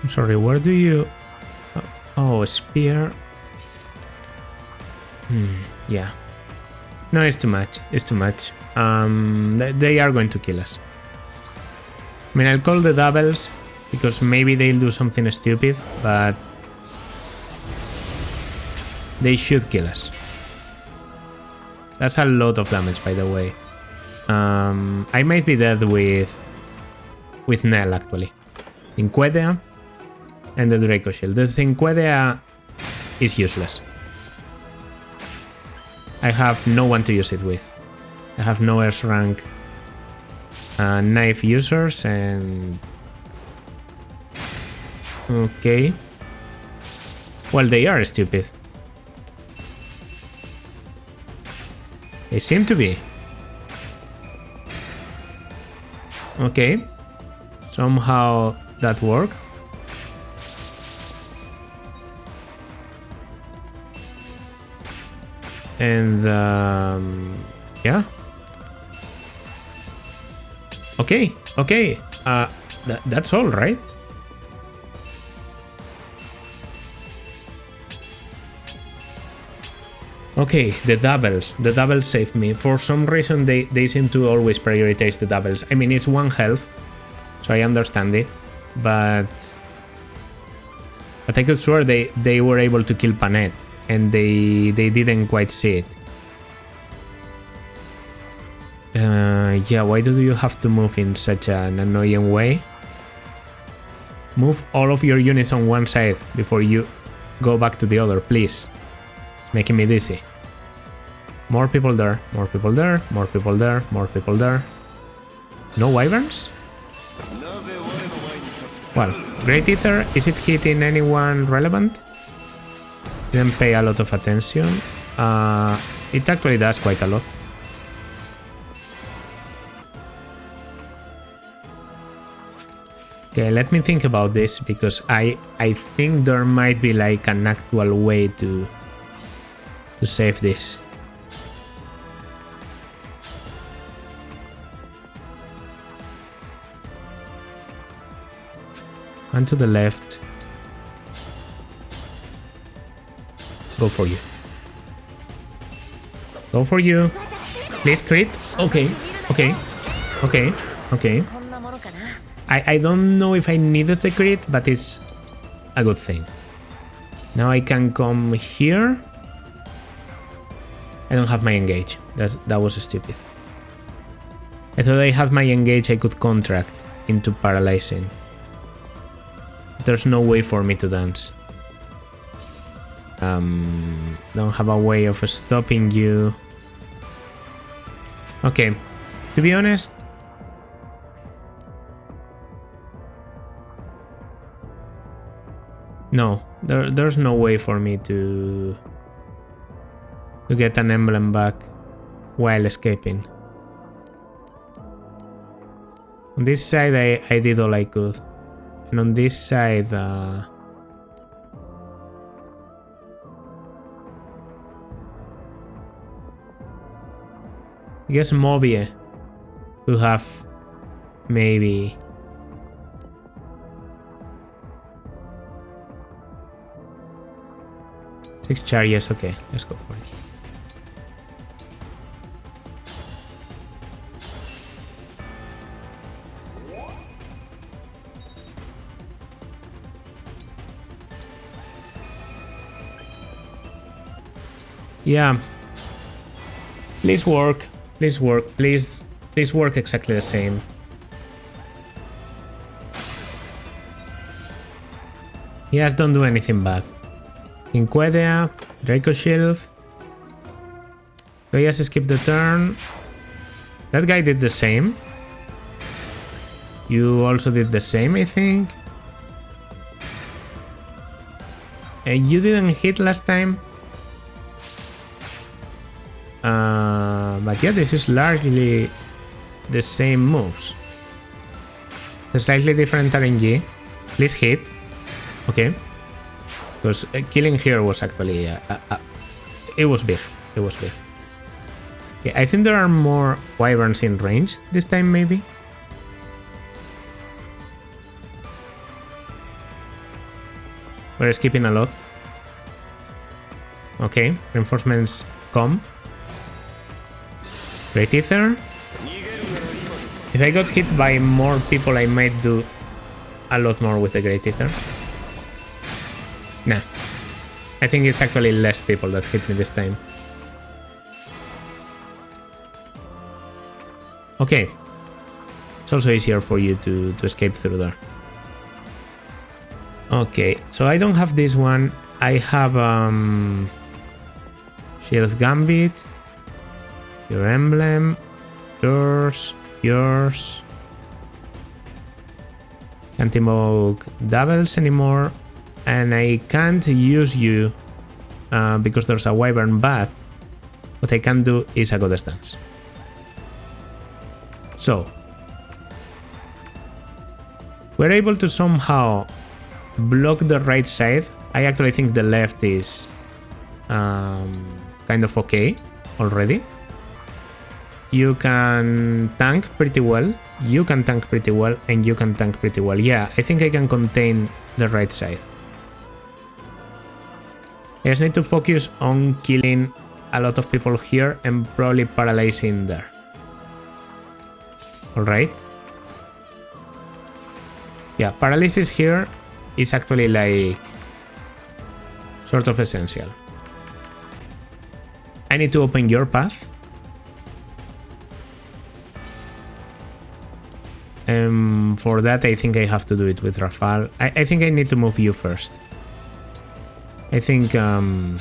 I'm sorry, where do you... Oh, spear. Yeah. No, it's too much. It's too much. They are going to kill us. I mean, I'll call the doubles because maybe they'll do something stupid, but they should kill us. That's a lot of damage, by the way. I might be dead with Nell, actually. Inquedea and the Draco Shield. The Inquedea is useless. I have no one to use it with. I have no S rank knife users and... Okay. Well, they are stupid. They seem to be. Okay. Somehow that worked. And yeah. Okay, okay. That's all, right? Okay, the doubles. The doubles saved me. For some reason, they seem to always prioritize the doubles. I mean, it's 1 health, so I understand it. But I could swear they were able to kill Panette, and they didn't quite see it. Yeah, why do you have to move in such an annoying way? Move all of your units on one side before you go back to the other, please. It's making me dizzy. More people there, more people there, more people there, more people there. No wyverns? Well, Great Ether, is it hitting anyone relevant? Didn't pay a lot of attention. It actually does quite a lot. Okay, let me think about this because I think there might be like an actual way to save this. One to the left. Go for you. Go for you. Please crit. Okay, okay, okay, okay. I don't know if I needed the crit, but it's a good thing. Now I can come here. I don't have my engage. That was stupid. I thought I had my engage I could contract into paralyzing. There's no way for me to dance. Don't have a way of stopping you. Okay, to be honest, no, there's no way for me to get an emblem back while escaping. On this side I did all I could, and on this side I guess Mobie could have maybe... Six chariots, okay, let's go for it. Yeah. Please work. Please work. Please work exactly the same. Yes, don't do anything bad. Inquedea, Draco Shield. Yes, skip the turn. That guy did the same. You also did the same, I think. And you didn't hit last time. But yeah, this is largely the same moves. A slightly different RNG. Please hit. Okay. Because killing here was actually... it was big. It was big. Okay, I think there are more wyverns in range this time, maybe. We're skipping a lot. Okay, reinforcements come. Great Ether. If I got hit by more people, I might do a lot more with the Great Ether. Nah. I think it's actually less people that hit me this time. Okay. It's also easier for you to escape through there. Okay, so I don't have this one. I have Shield Gambit, your emblem, yours. Can't invoke doubles anymore, and I can't use you because there's a Wyvern Bat. What I can do is a Goddess Dance. So we're able to somehow block the right side. I actually think the left is kind of okay already. You can tank pretty well, you can tank pretty well, and you can tank pretty well. Yeah, I think I can contain the right side. I just need to focus on killing a lot of people here and probably paralyzing there. Alright. Yeah, paralysis here is actually like sort of essential. I need to open your path. For that, I think I have to do it with Rafal. I think I need to move you first. I think, yeah,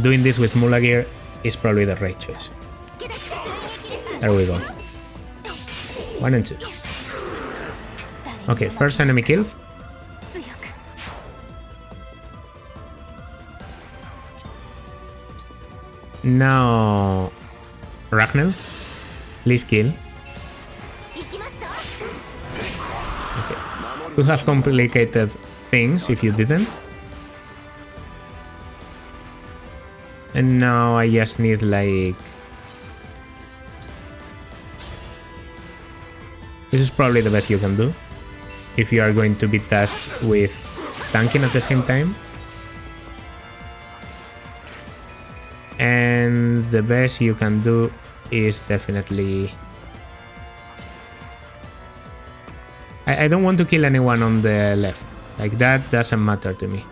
doing this with Mulagir is probably the right choice. There we go. 1 and 2. Okay, first enemy killed. Now, Ragnell, please kill. Okay, could have complicated things if you didn't. And now I just need like... This is probably the best you can do if you are going to be tasked with tanking at the same time. And the best you can do is definitely... I don't want to kill anyone on the left. Like, that doesn't matter to me.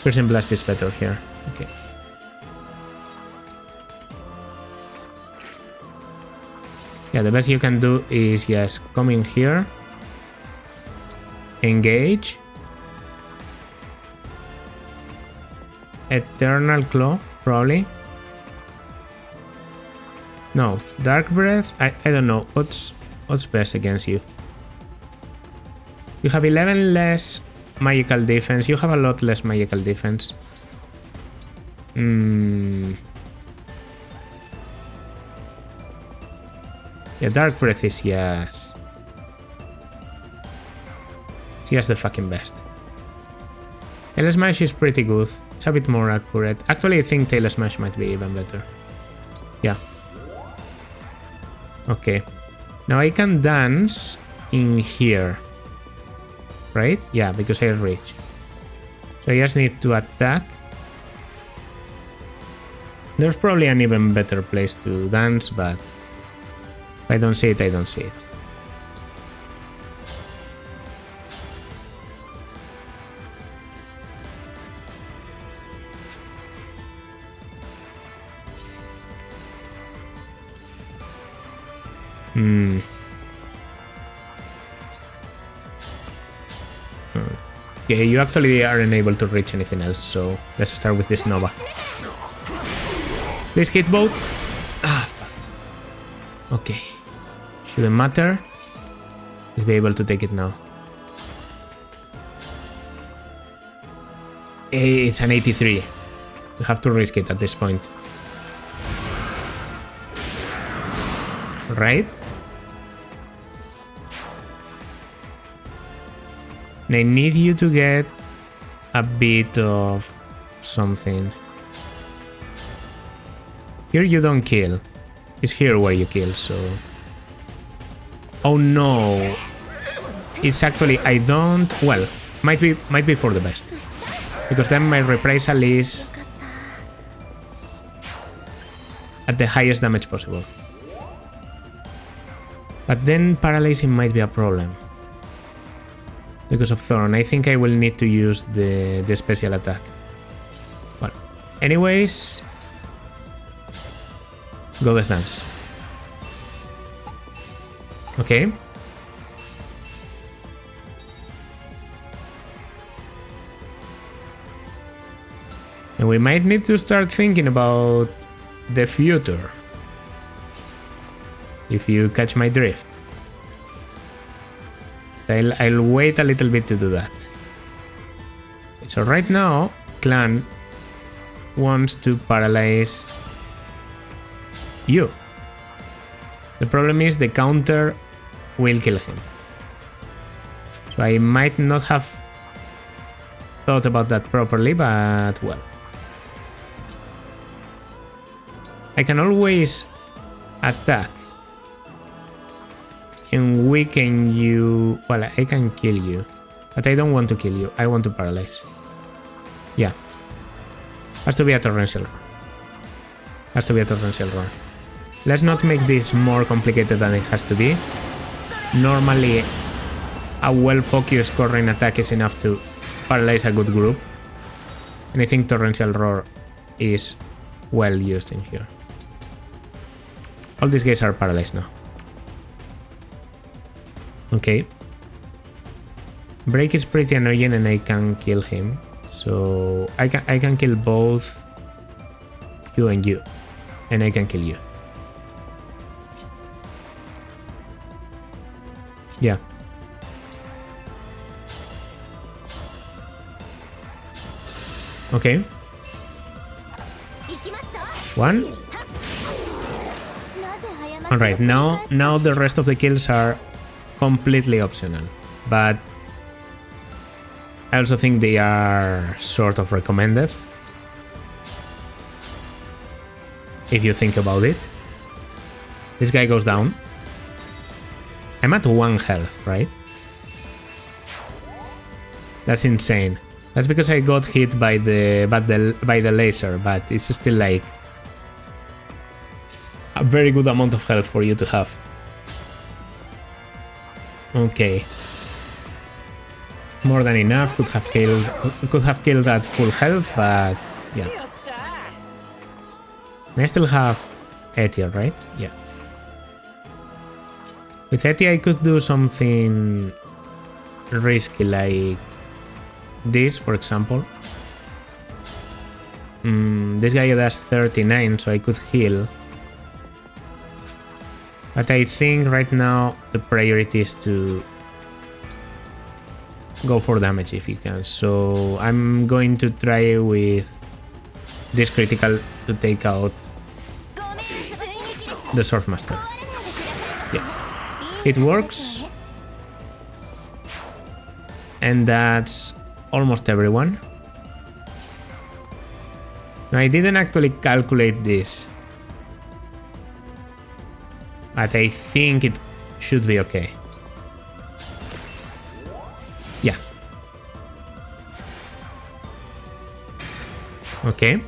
Piercing Blast is better here. Okay. Yeah, the best you can do is just come in here. Engage. Eternal Claw, probably. No, Dark Breath, I don't know. What's best against you? You have 11 less magical defense. You have a lot less magical defense. Yeah, Dark Breath is yes. It's just the fucking best. Tail Smash is pretty good. It's a bit more accurate. Actually, I think Tail Smash might be even better. Yeah. Okay. Now I can dance in here. Right? Yeah, because I reach. So I just need to attack. There's probably an even better place to dance, but if I don't see it, I don't see it. Okay, you actually aren't able to reach anything else, so let's start with this Nova. Please hit both. Ah, fuck. Okay. Shouldn't matter. Let's be able to take it now. It's an 83. You have to risk it at this point. Right? And I need you to get a bit of something. Here you don't kill. It's here where you kill, so... Oh no. It's actually, I don't, well, might be for the best. Because then my reprisal is at the highest damage possible. But then paralyzing might be a problem. Because of Thorn, I think I will need to use the special attack. Well, anyways, Goddess Dance. Okay. And we might need to start thinking about the future. If you catch my drift. I'll wait a little bit to do that. So right now, Clan wants to paralyze you. The problem is the counter will kill him. So I might not have thought about that properly, but well. I can always attack and weaken you. Well, I can kill you, but I don't want to kill you. I want to paralyze. Yeah. Has to be a torrential run. Has to be a torrential run. Let's not make this more complicated than it has to be. Normally, a well-focused covering attack is enough to paralyze a good group. And I think Torrential Roar is well used in here. All these guys are paralyzed now. Okay. Break is pretty annoying and I can kill him. So I can kill both you and you. And I can kill you. Yeah. Okay. One. Alright, now the rest of the kills are completely optional. But I also think they are sort of recommended. If you think about it. This guy goes down. I'm at 1 health, right? That's insane. That's because I got hit by the laser, but it's still like a very good amount of health for you to have. Okay. More than enough, could have killed at full health, but yeah. And I still have Etier, right? Yeah. With Etier I could do something risky like this, for example. This guy does 39, so I could heal. But I think right now the priority is to go for damage if you can. So I'm going to try with this critical to take out the Swordmaster. Yeah, it works. And that's almost everyone. Now, I didn't actually calculate this, but I think it should be okay. Yeah. Okay.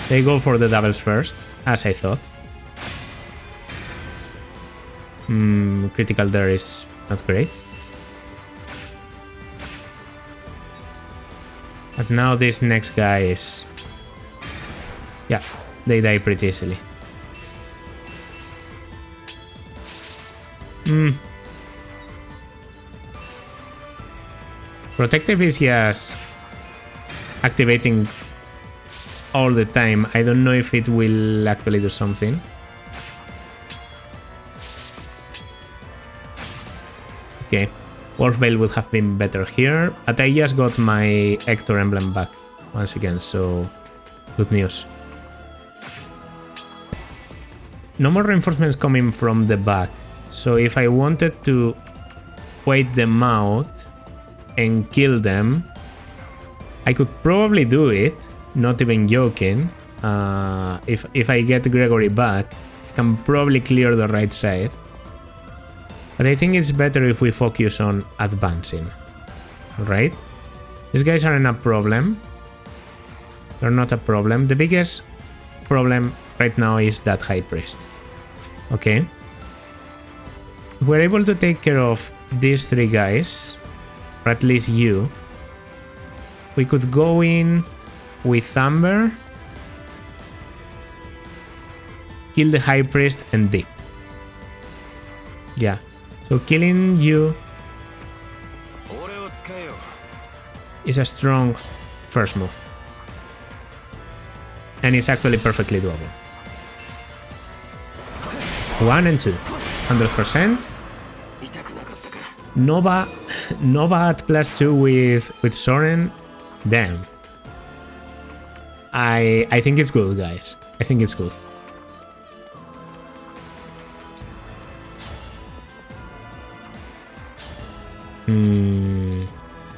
They go for the doubles first, as I thought. Critical there is not great. But now this next guy is... yeah, they die pretty easily. Protective is just activating all the time. I don't know if it will actually do something. Okay, Wolfbale would have been better here, but I just got my Hector emblem back once again, so good news. No more reinforcements coming from the back, so if I wanted to wait them out and kill them, I could probably do it, not even joking. If I get Gregory back, I can probably clear the right side. But I think it's better if we focus on advancing. Right? These guys aren't a problem. They're not a problem. The biggest problem right now is that High Priest. Okay. If we're able to take care of these 3 guys, or at least you, we could go in with Amber, kill the High Priest, and dip. Yeah. So killing you is a strong first move. And it's actually perfectly doable. 1 and 2. 100%. Nova at +2 with Soren. Damn. I think it's good, guys. I think it's good.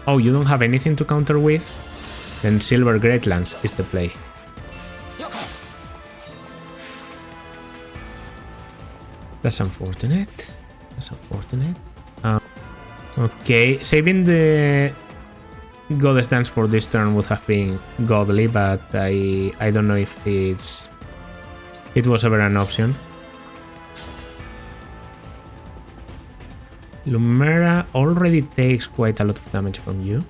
Oh, you don't have anything to counter with? Then Silver Greatlands is the play. That's unfortunate. That's unfortunate. Okay, saving the Goddess Dance for this turn would have been godly, but I don't know if it was ever an option. Lumera already takes quite a lot of damage from you.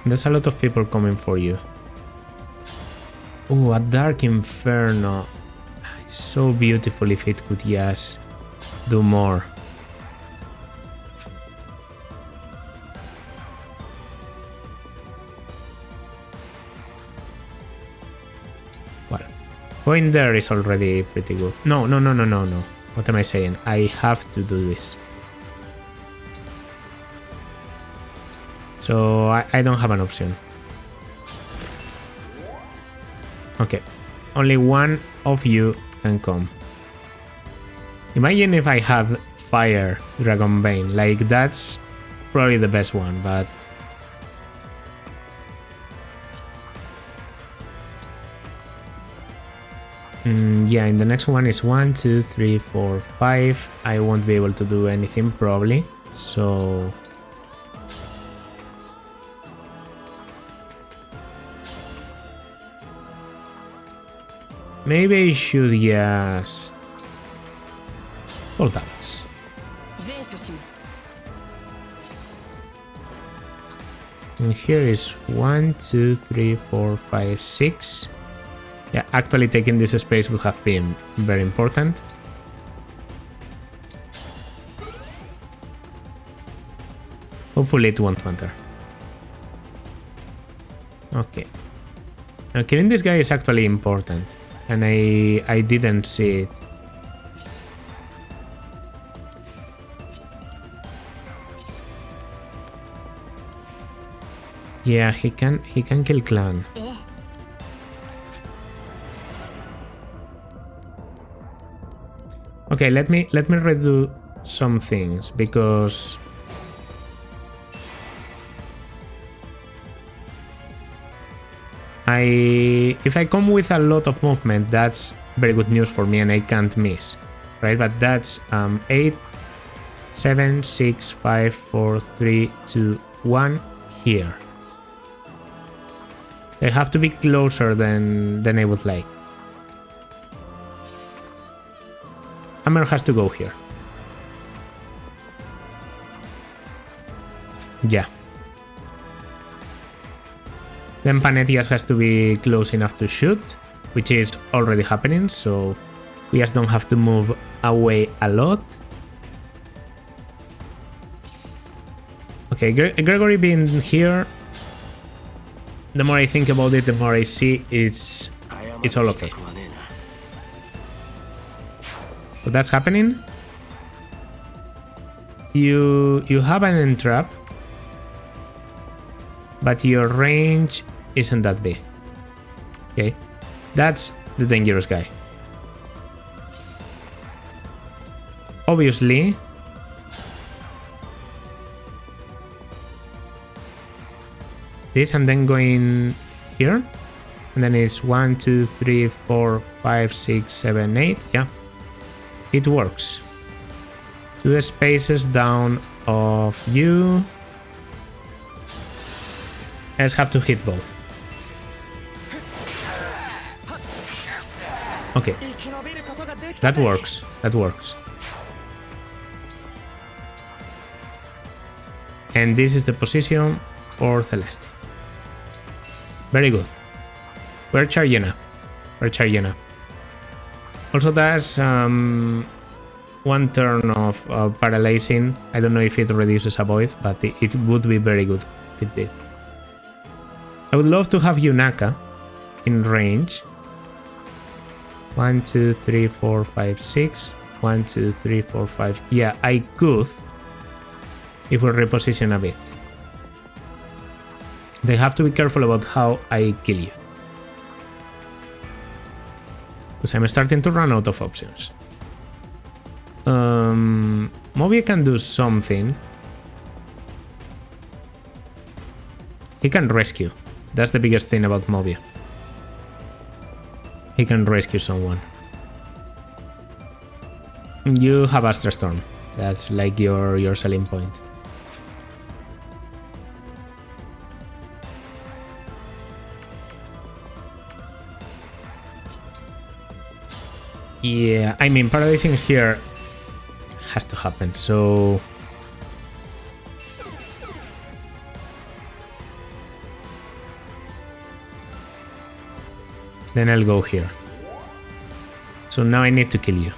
There's a lot of people coming for you. Oh, a Dark Inferno. It's so beautiful if it could just do more. Well, going there is already pretty good. No. What am I saying? I have to do this. So I don't have an option. Okay, only one of you can come. Imagine if I had Fire Dragonbane, like that's probably the best one, but yeah, in the next one is 1, 2, 3, 4, 5. I won't be able to do anything probably, so maybe I should just hold that. And here is 1, 2, 3, 4, 5, 6. Yeah, actually taking this space would have been very important. Hopefully it won't matter. Okay. Now killing this guy is actually important. And I didn't see it. Yeah, he can kill Clan. Okay, let me redo some things because if I come with a lot of movement, that's very good news for me and I can't miss, right? But that's 8, 7, 6, 5, 4, 3, 2, 1 here. I have to be closer than I would like. Hammer has to go here. Yeah. Then Panetias has to be close enough to shoot, which is already happening, so we just don't have to move away a lot. Okay, Gregory being here, the more I think about it, the more I see it's all okay. So that's happening. You have an entrap, but your range isn't that big. Okay, that's the dangerous guy. this and then going here. And then it's 1, 2, 3, 4, 5, 6, 7, 8. Yeah, it works. 2 spaces down of you. I just have to hit both. Okay, that works. That works. And this is the position for Celeste. Very good. We're charging up. We're charging up. Also, that's one turn of paralyzing. I don't know if it reduces a void, but it would be very good if it did. I would love to have Yunaka in range. 1, 2, 3, 4, 5, 6. 1, 2, 3, 4, 5. Yeah, I could if we reposition a bit. They have to be careful about how I kill you, because I'm starting to run out of options. Moby can do something. He can rescue. That's the biggest thing about Moby. He can rescue someone. You have Astra Storm. That's like your selling point. Yeah, I mean, paralyzing here has to happen, so... Then I'll go here. So now I need to kill you.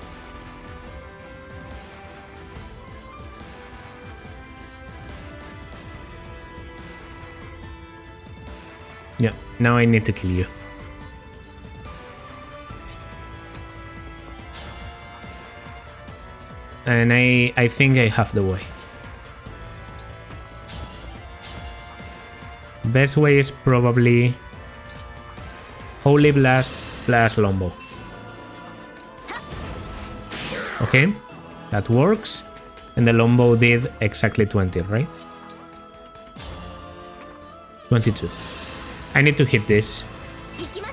Yeah, now I need to kill you. And I think I have the way. Best way is probably Holy Blast plus Lombo. Okay, that works. And the Lombo did exactly 20, right? 22. I need to hit this.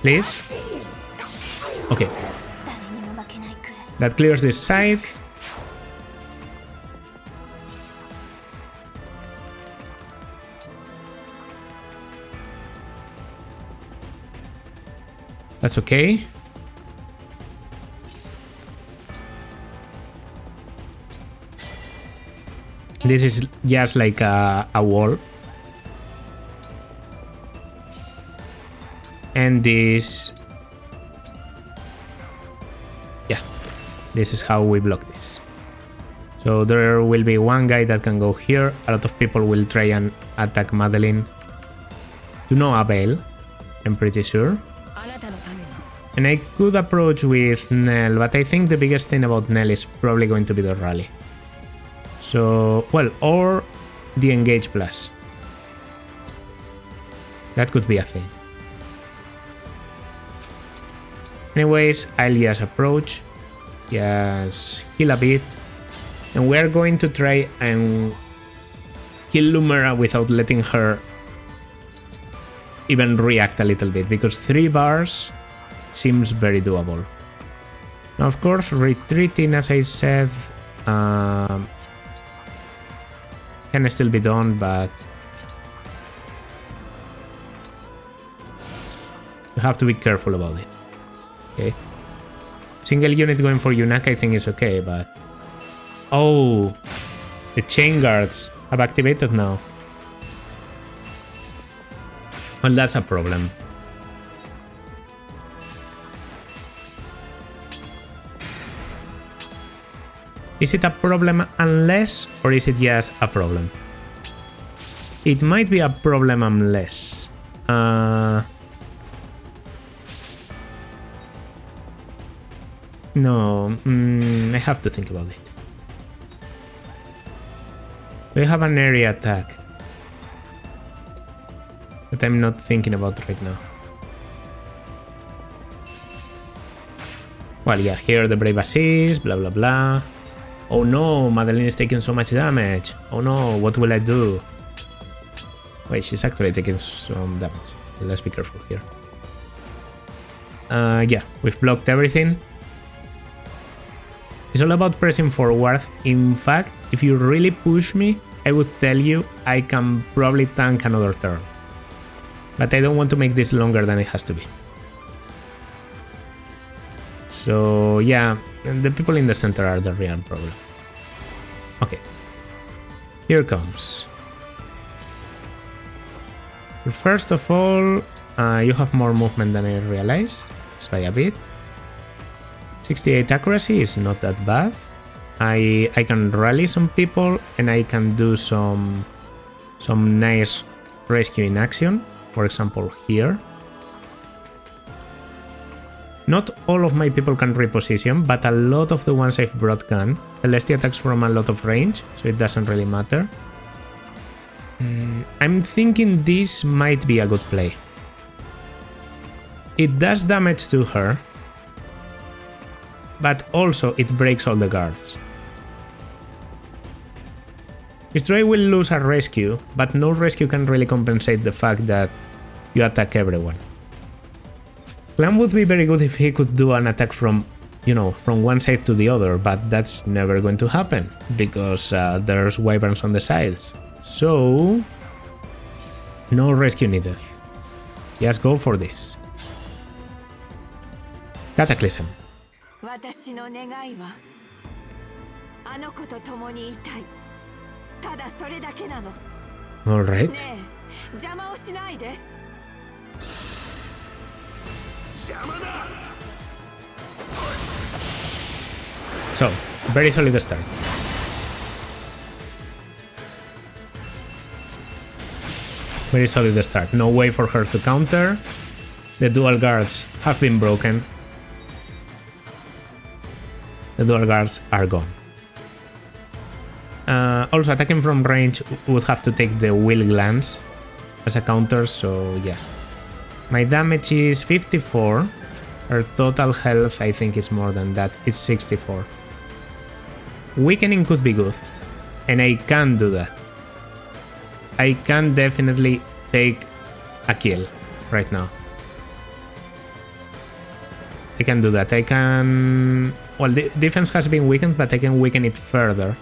Please. Okay. That clears this scythe. That's okay. This is just like a wall. And this... Yeah, this is how we block this. So there will be one guy that can go here. A lot of people will try and attack Madeline. To no avail, I'm pretty sure. And I could approach with Nell, but I think the biggest thing about Nell is probably going to be the rally. So, well, or the engage plus. That could be a thing. Anyways, I'll just approach, just heal a bit, and we're going to try and kill Lumera without letting her even react a little bit, because 3 bars seems very doable. Now, of course, retreating, as I said, can still be done, but you have to be careful about it. Okay. Single unit going for Yunaka, I think is okay, but... Oh! The chain guards have activated now. Well, that's a problem. Is it a problem unless, or is it just a problem? It might be a problem unless. No, I have to think about it. We have an area attack that I'm not thinking about right now. Well, yeah, here the Brave Assist, blah blah blah. Oh no, Madeline is taking so much damage. Oh no, what will I do? Wait, she's actually taking some damage. Let's be careful here. Yeah, we've blocked everything. It's all about pressing forward. In fact, if you really push me, I would tell you I can probably tank another turn. But I don't want to make this longer than it has to be. So yeah, the people in the center are the real problem. Okay, here comes. First of all, you have more movement than I realized, just by a bit. 68 accuracy is not that bad. I can rally some people and I can do some nice rescue in action. For example, here. Not all of my people can reposition, but a lot of the ones I've brought can. Celestia attacks from a lot of range, so it doesn't really matter. I'm thinking this might be a good play. It does damage to her, but also it breaks all the guards. Stray will lose a rescue, but no rescue can really compensate the fact that you attack everyone. Clan would be very good if he could do an attack from, you know, from one side to the other, but that's never going to happen because there's wyverns on the sides. So, no rescue needed. Just go for this. Cataclysm. Alright. So, very solid start. Very solid start. No way for her to counter. The dual guards have been broken. The dual guards are gone. Also, attacking from range would have to take the will glance as a counter, so yeah. My damage is 54. Her total health, I think, is more than that. It's 64. Weakening could be good, and I can do that. I can definitely take a kill right now. I can do that. I can... Well, the defense has been weakened, but I can weaken it further.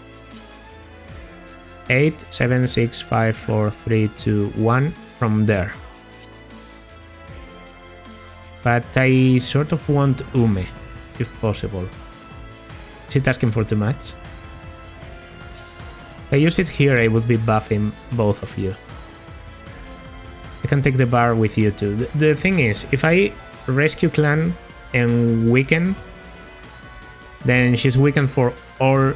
8, 7, 6, 5, 4, 3, 2, 1 from there. But I sort of want Ume, if possible. Is it asking for too much? If I use it here, I would be buffing both of you. I can take the bar with you too. The thing is, if I rescue Clan and weaken, then she's weakened for all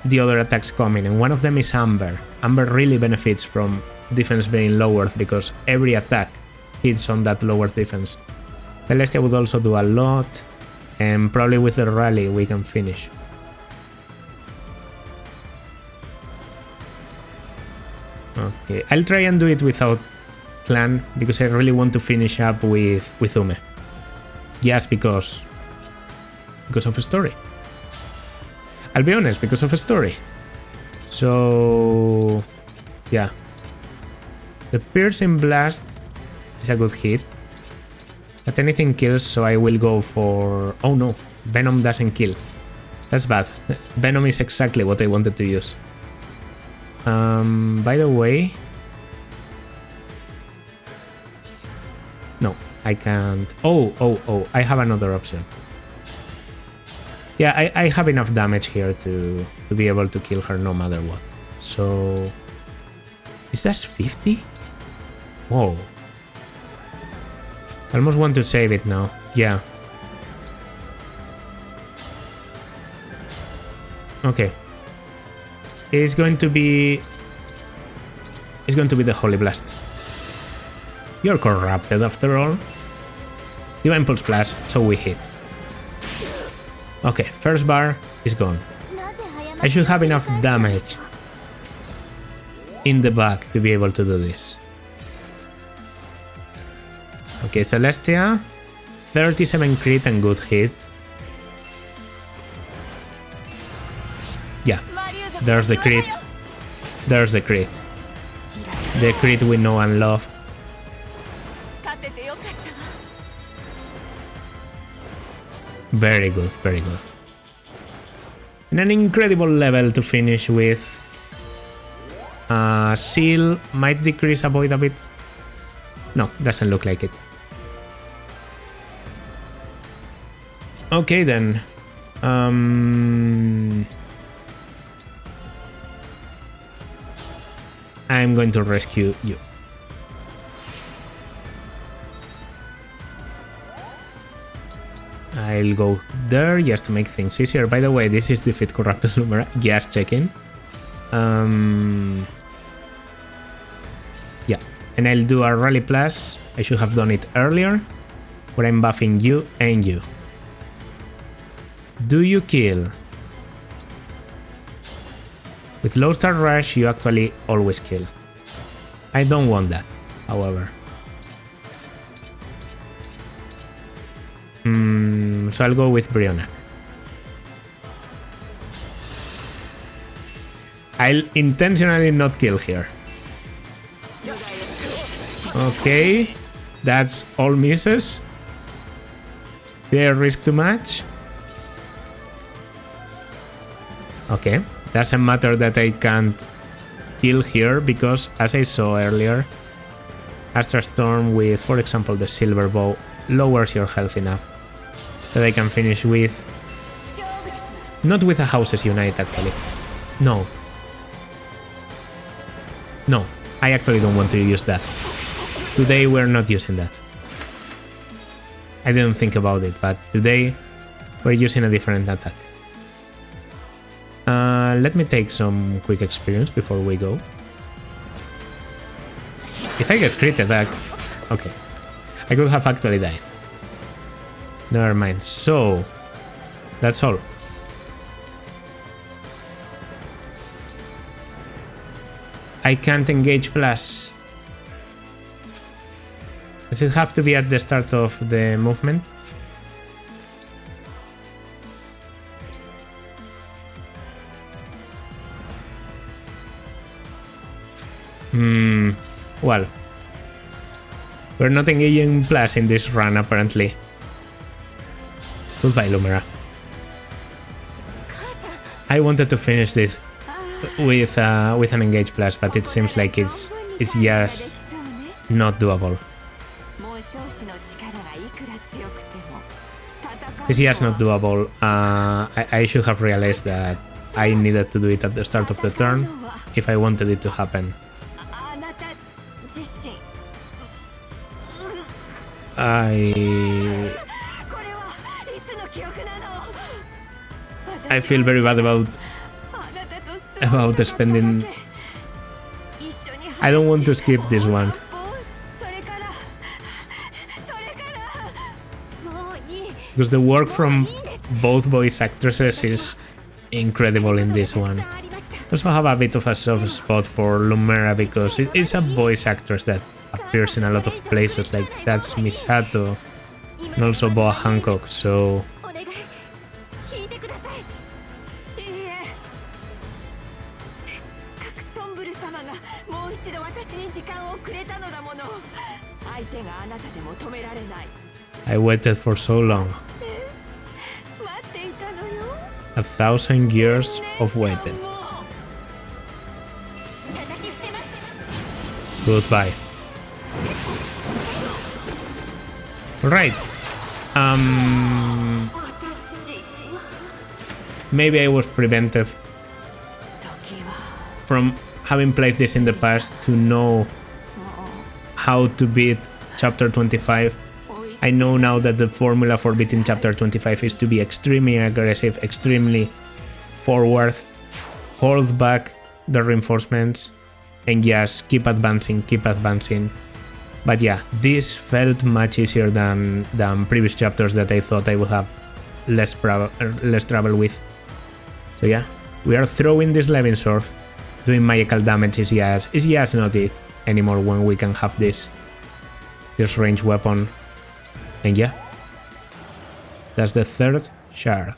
the other attacks coming, and one of them is Amber. Amber really benefits from defense being lowered because every attack hits on that lower defense. Celestia would also do a lot, and probably with the rally we can finish. Okay, I'll try and do it without Clan because I really want to finish up with Ume. Just because of a story. I'll be honest, because of a story. So yeah. The piercing blast is a good hit. But anything kills, so I will go for... Oh no, Venom doesn't kill. That's bad. Venom is exactly what I wanted to use. By the way... No, I can't... Oh, I have another option. Yeah, I have enough damage here to be able to kill her no matter what. So... Is that 50? Whoa. I almost want to save it now. Yeah. Okay. It's going to be the Holy Blast. You're corrupted after all. Divine Pulse Plus, so we hit. Okay, first bar is gone. I should have enough damage in the back to be able to do this. Okay, Celestia, 37 crit and good hit. Yeah, there's the crit. There's the crit. The crit we know and love. Very good, very good. And an incredible level to finish with. Seal might decrease avoid a bit. No, doesn't look like it. Okay then. I'm going to rescue you. I'll go there just to make things easier. By the way, this is defeat Corrupted Lumera. Just checking. Yeah, and I'll do a Rally Plus. I should have done it earlier, where I'm buffing you and you. Do you kill? With low start rush, you actually always kill. I don't want that, however. So I'll go with Brionac. I'll intentionally not kill here. Okay, that's all misses. They risk to match. Okay, doesn't matter that I can't kill here because, as I saw earlier, Astra Storm with, for example, the Silver Bow lowers your health enough that I can finish with... Not with a Houses Unite, actually. No. No, I actually don't want to use that. Today we're not using that. I didn't think about it, but today we're using a different attack. Let me take some quick experience before we go. If I get crit attack... Okay. I could have actually died. Never mind. So, that's all. I can't engage plus. Does it have to be at the start of the movement? Well, we're not engaging plus in this run apparently. Goodbye, Lumera. I wanted to finish this with an engage plus, but it seems like it's just not doable. It's just not doable. I should have realized that I needed to do it at the start of the turn if I wanted it to happen. I feel very bad about spending... I don't want to skip this one. Because the work from both voice actresses is incredible in this one. I also have a bit of a soft spot for Lumera because it's a voice actress that appears in a lot of places, like that's Misato and also Boa Hancock, so... I waited for so long. 1,000 years of waiting. Goodbye. Right. Maybe I was prevented from having played this in the past to know how to beat Chapter 25. I know now that the formula for beating Chapter 25 is to be extremely aggressive, extremely forward, hold back the reinforcements, and just keep advancing, keep advancing. But yeah, this felt much easier than previous chapters that I thought I would have less trouble with. So yeah, we are throwing this Levin Sword. Doing magical damage is just not it anymore when we can have this ranged weapon. And yeah, that's the third shard.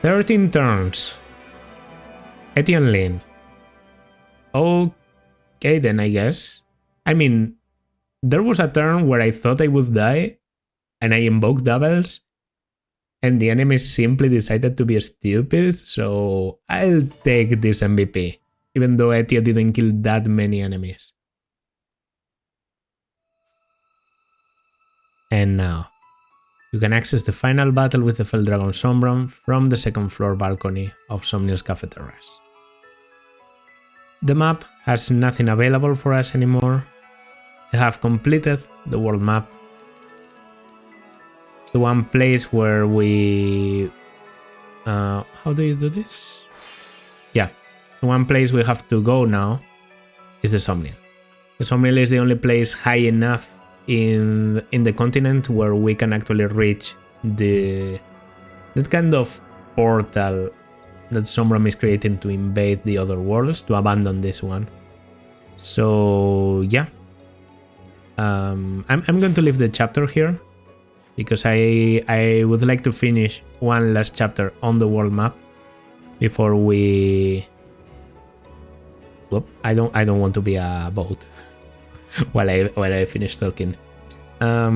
13 turns. Etienne Lin. Okay, then I guess. I mean, there was a turn where I thought I would die, and I invoked doubles, and the enemies simply decided to be stupid, so I'll take this MVP, even though Etia didn't kill that many enemies. And now, you can access the final battle with the Fell Dragon Sombron from the second floor balcony of Somniel's Cafe Terrace. The map has nothing available for us anymore. We have completed the world map. The one place where we... how do you do this? Yeah, the one place we have to go now is the Somniel. The Somniel is the only place high enough in the continent where we can actually reach that kind of portal that Sombron is creating to invade the other worlds, to abandon this one. So yeah, I'm going to leave the chapter here because I would like to finish one last chapter on the world map before we... Whoop, I don't want to be a boat while I finish talking. I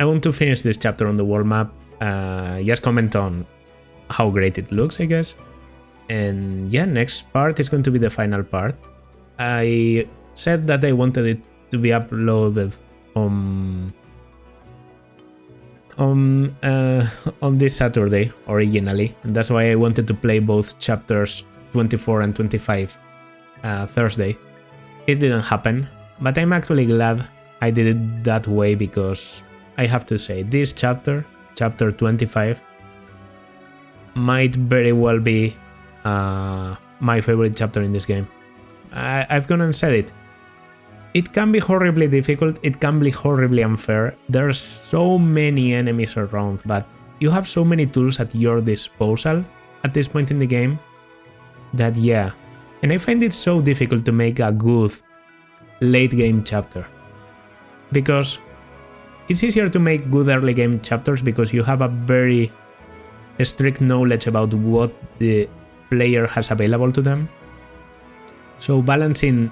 want to finish this chapter on the world map. Just comment on how great it looks, I guess. And yeah, next part is going to be the final part. I said that I wanted it to be uploaded on this Saturday originally, and that's why I wanted to play both chapters 24 and 25 Thursday. It didn't happen, but I'm actually glad I did it that way because I have to say this chapter 25, might very well be my favorite chapter in this game. I've gone and said it. It can be horribly difficult, it can be horribly unfair, there's so many enemies around, but you have so many tools at your disposal at this point in the game that yeah, and I find it so difficult to make a good late game chapter. Because it's easier to make good early game chapters because you have a very strict knowledge about what the player has available to them. So balancing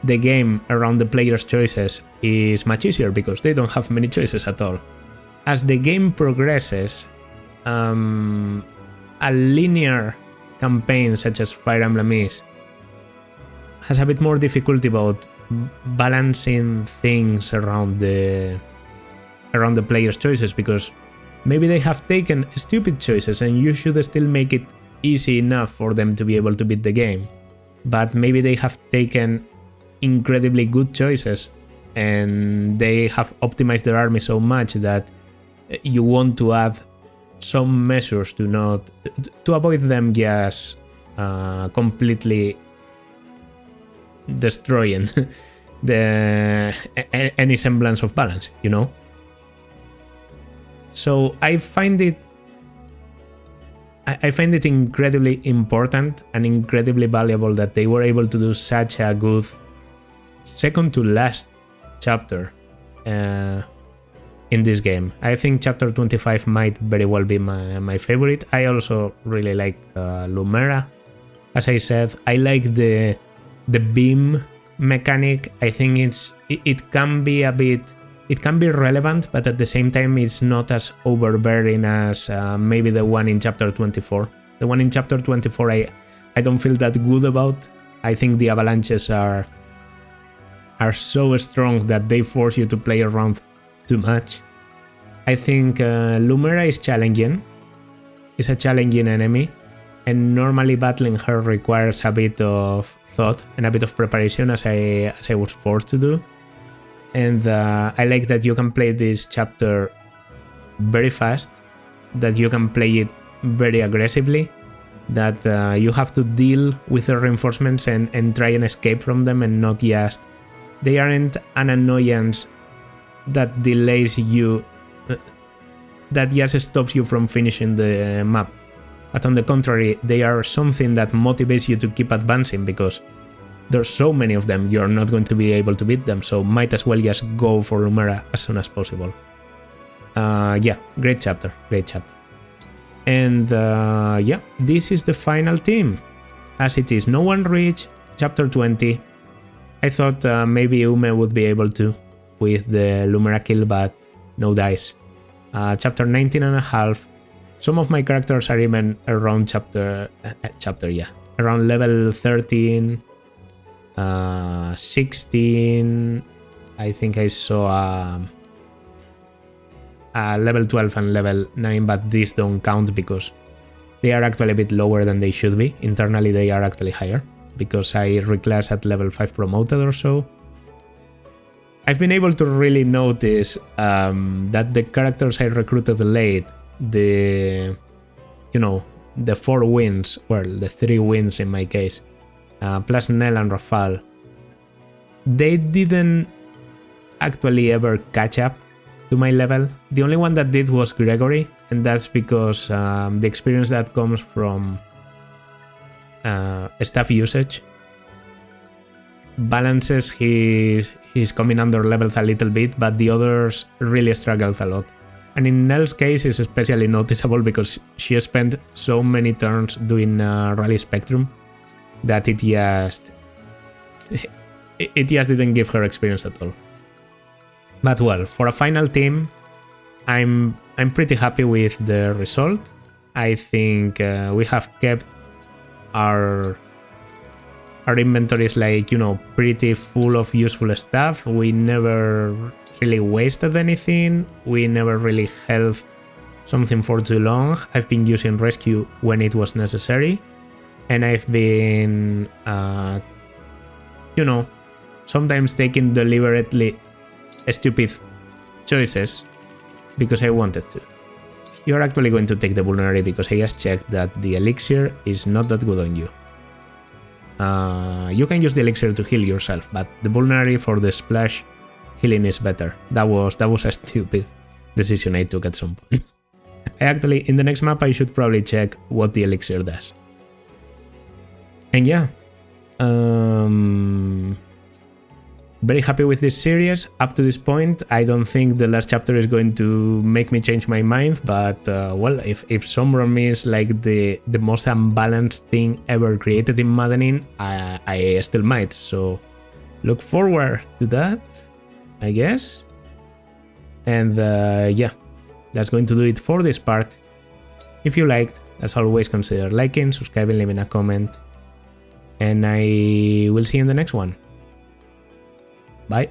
the game around the player's choices is much easier because they don't have many choices at all. As the game progresses, a linear campaign such as Fire Emblem is has a bit more difficulty about balancing things around the player's choices, because maybe they have taken stupid choices and you should still make it easy enough for them to be able to beat the game. But maybe they have taken incredibly good choices and they have optimized their army so much that you want to add some measures to avoid them just completely destroying any semblance of balance, you know? So I find it incredibly important and incredibly valuable that they were able to do such a good second to last chapter in this game. I think chapter 25 might very well be my favorite. I also really like Lumera. As I said, I like the beam mechanic. I think it can be relevant, but at the same time it's not as overbearing as maybe the one in chapter 24. The one in chapter 24 I don't feel that good about. I think the avalanches are so strong that they force you to play around too much. I think Lumera is challenging. It's a challenging enemy, and normally battling her requires a bit of thought and a bit of preparation, as I was forced to do. And I like that you can play this chapter very fast, that you can play it very aggressively, that you have to deal with the reinforcements and try and escape from them, and not just... They aren't an annoyance that delays you, that just stops you from finishing the map. But on the contrary, they are something that motivates you to keep advancing, because there's so many of them, you're not going to be able to beat them, so might as well just go for Lumera as soon as possible. Yeah, great chapter. And yeah, this is the final team. As it is, no one reached, chapter 20. I thought maybe Ume would be able to with the Lumera kill, but no dice. Chapter 19 and a half. Some of my characters are even around around level 13, 16. I think I saw level 12 and level 9, but these don't count because they are actually a bit lower than they should be. Internally, they are actually higher because I reclass at level 5 promoted or so. I've been able to really notice that the characters I recruited late, the 4 wins, well, the 3 wins in my case, plus Nell and Rafal, they didn't actually ever catch up to my level. The only one that did was Gregory, and that's because the experience that comes from staff usage balances his coming under levels a little bit, but the others really struggled a lot. And in Nell's case, it's especially noticeable because she spent so many turns doing Rally Spectrum that it just didn't give her experience at all. But well, for a final team, I'm pretty happy with the result. I think we have kept our inventories pretty full of useful stuff. We never really wasted anything. We never really held something for too long. I've been using rescue when it was necessary, and I've been sometimes taking deliberately stupid choices because I wanted to. You're actually going to take the vulnerary because I just checked that the elixir is not that good on you. You can use the elixir to heal yourself, but the vulnerary for the splash healing is better. That was a stupid decision I took at some point. Actually, in the next map I should probably check what the elixir does. And yeah, very happy with this series up to this point. I don't think the last chapter is going to make me change my mind, but well, if some Rome is like the most unbalanced thing ever created in maddening, I still might. So look forward to that, I guess. And yeah, that's going to do it for this part. If you liked, as always, consider liking, subscribing, leaving a comment, and I will see you in the next one. Bye.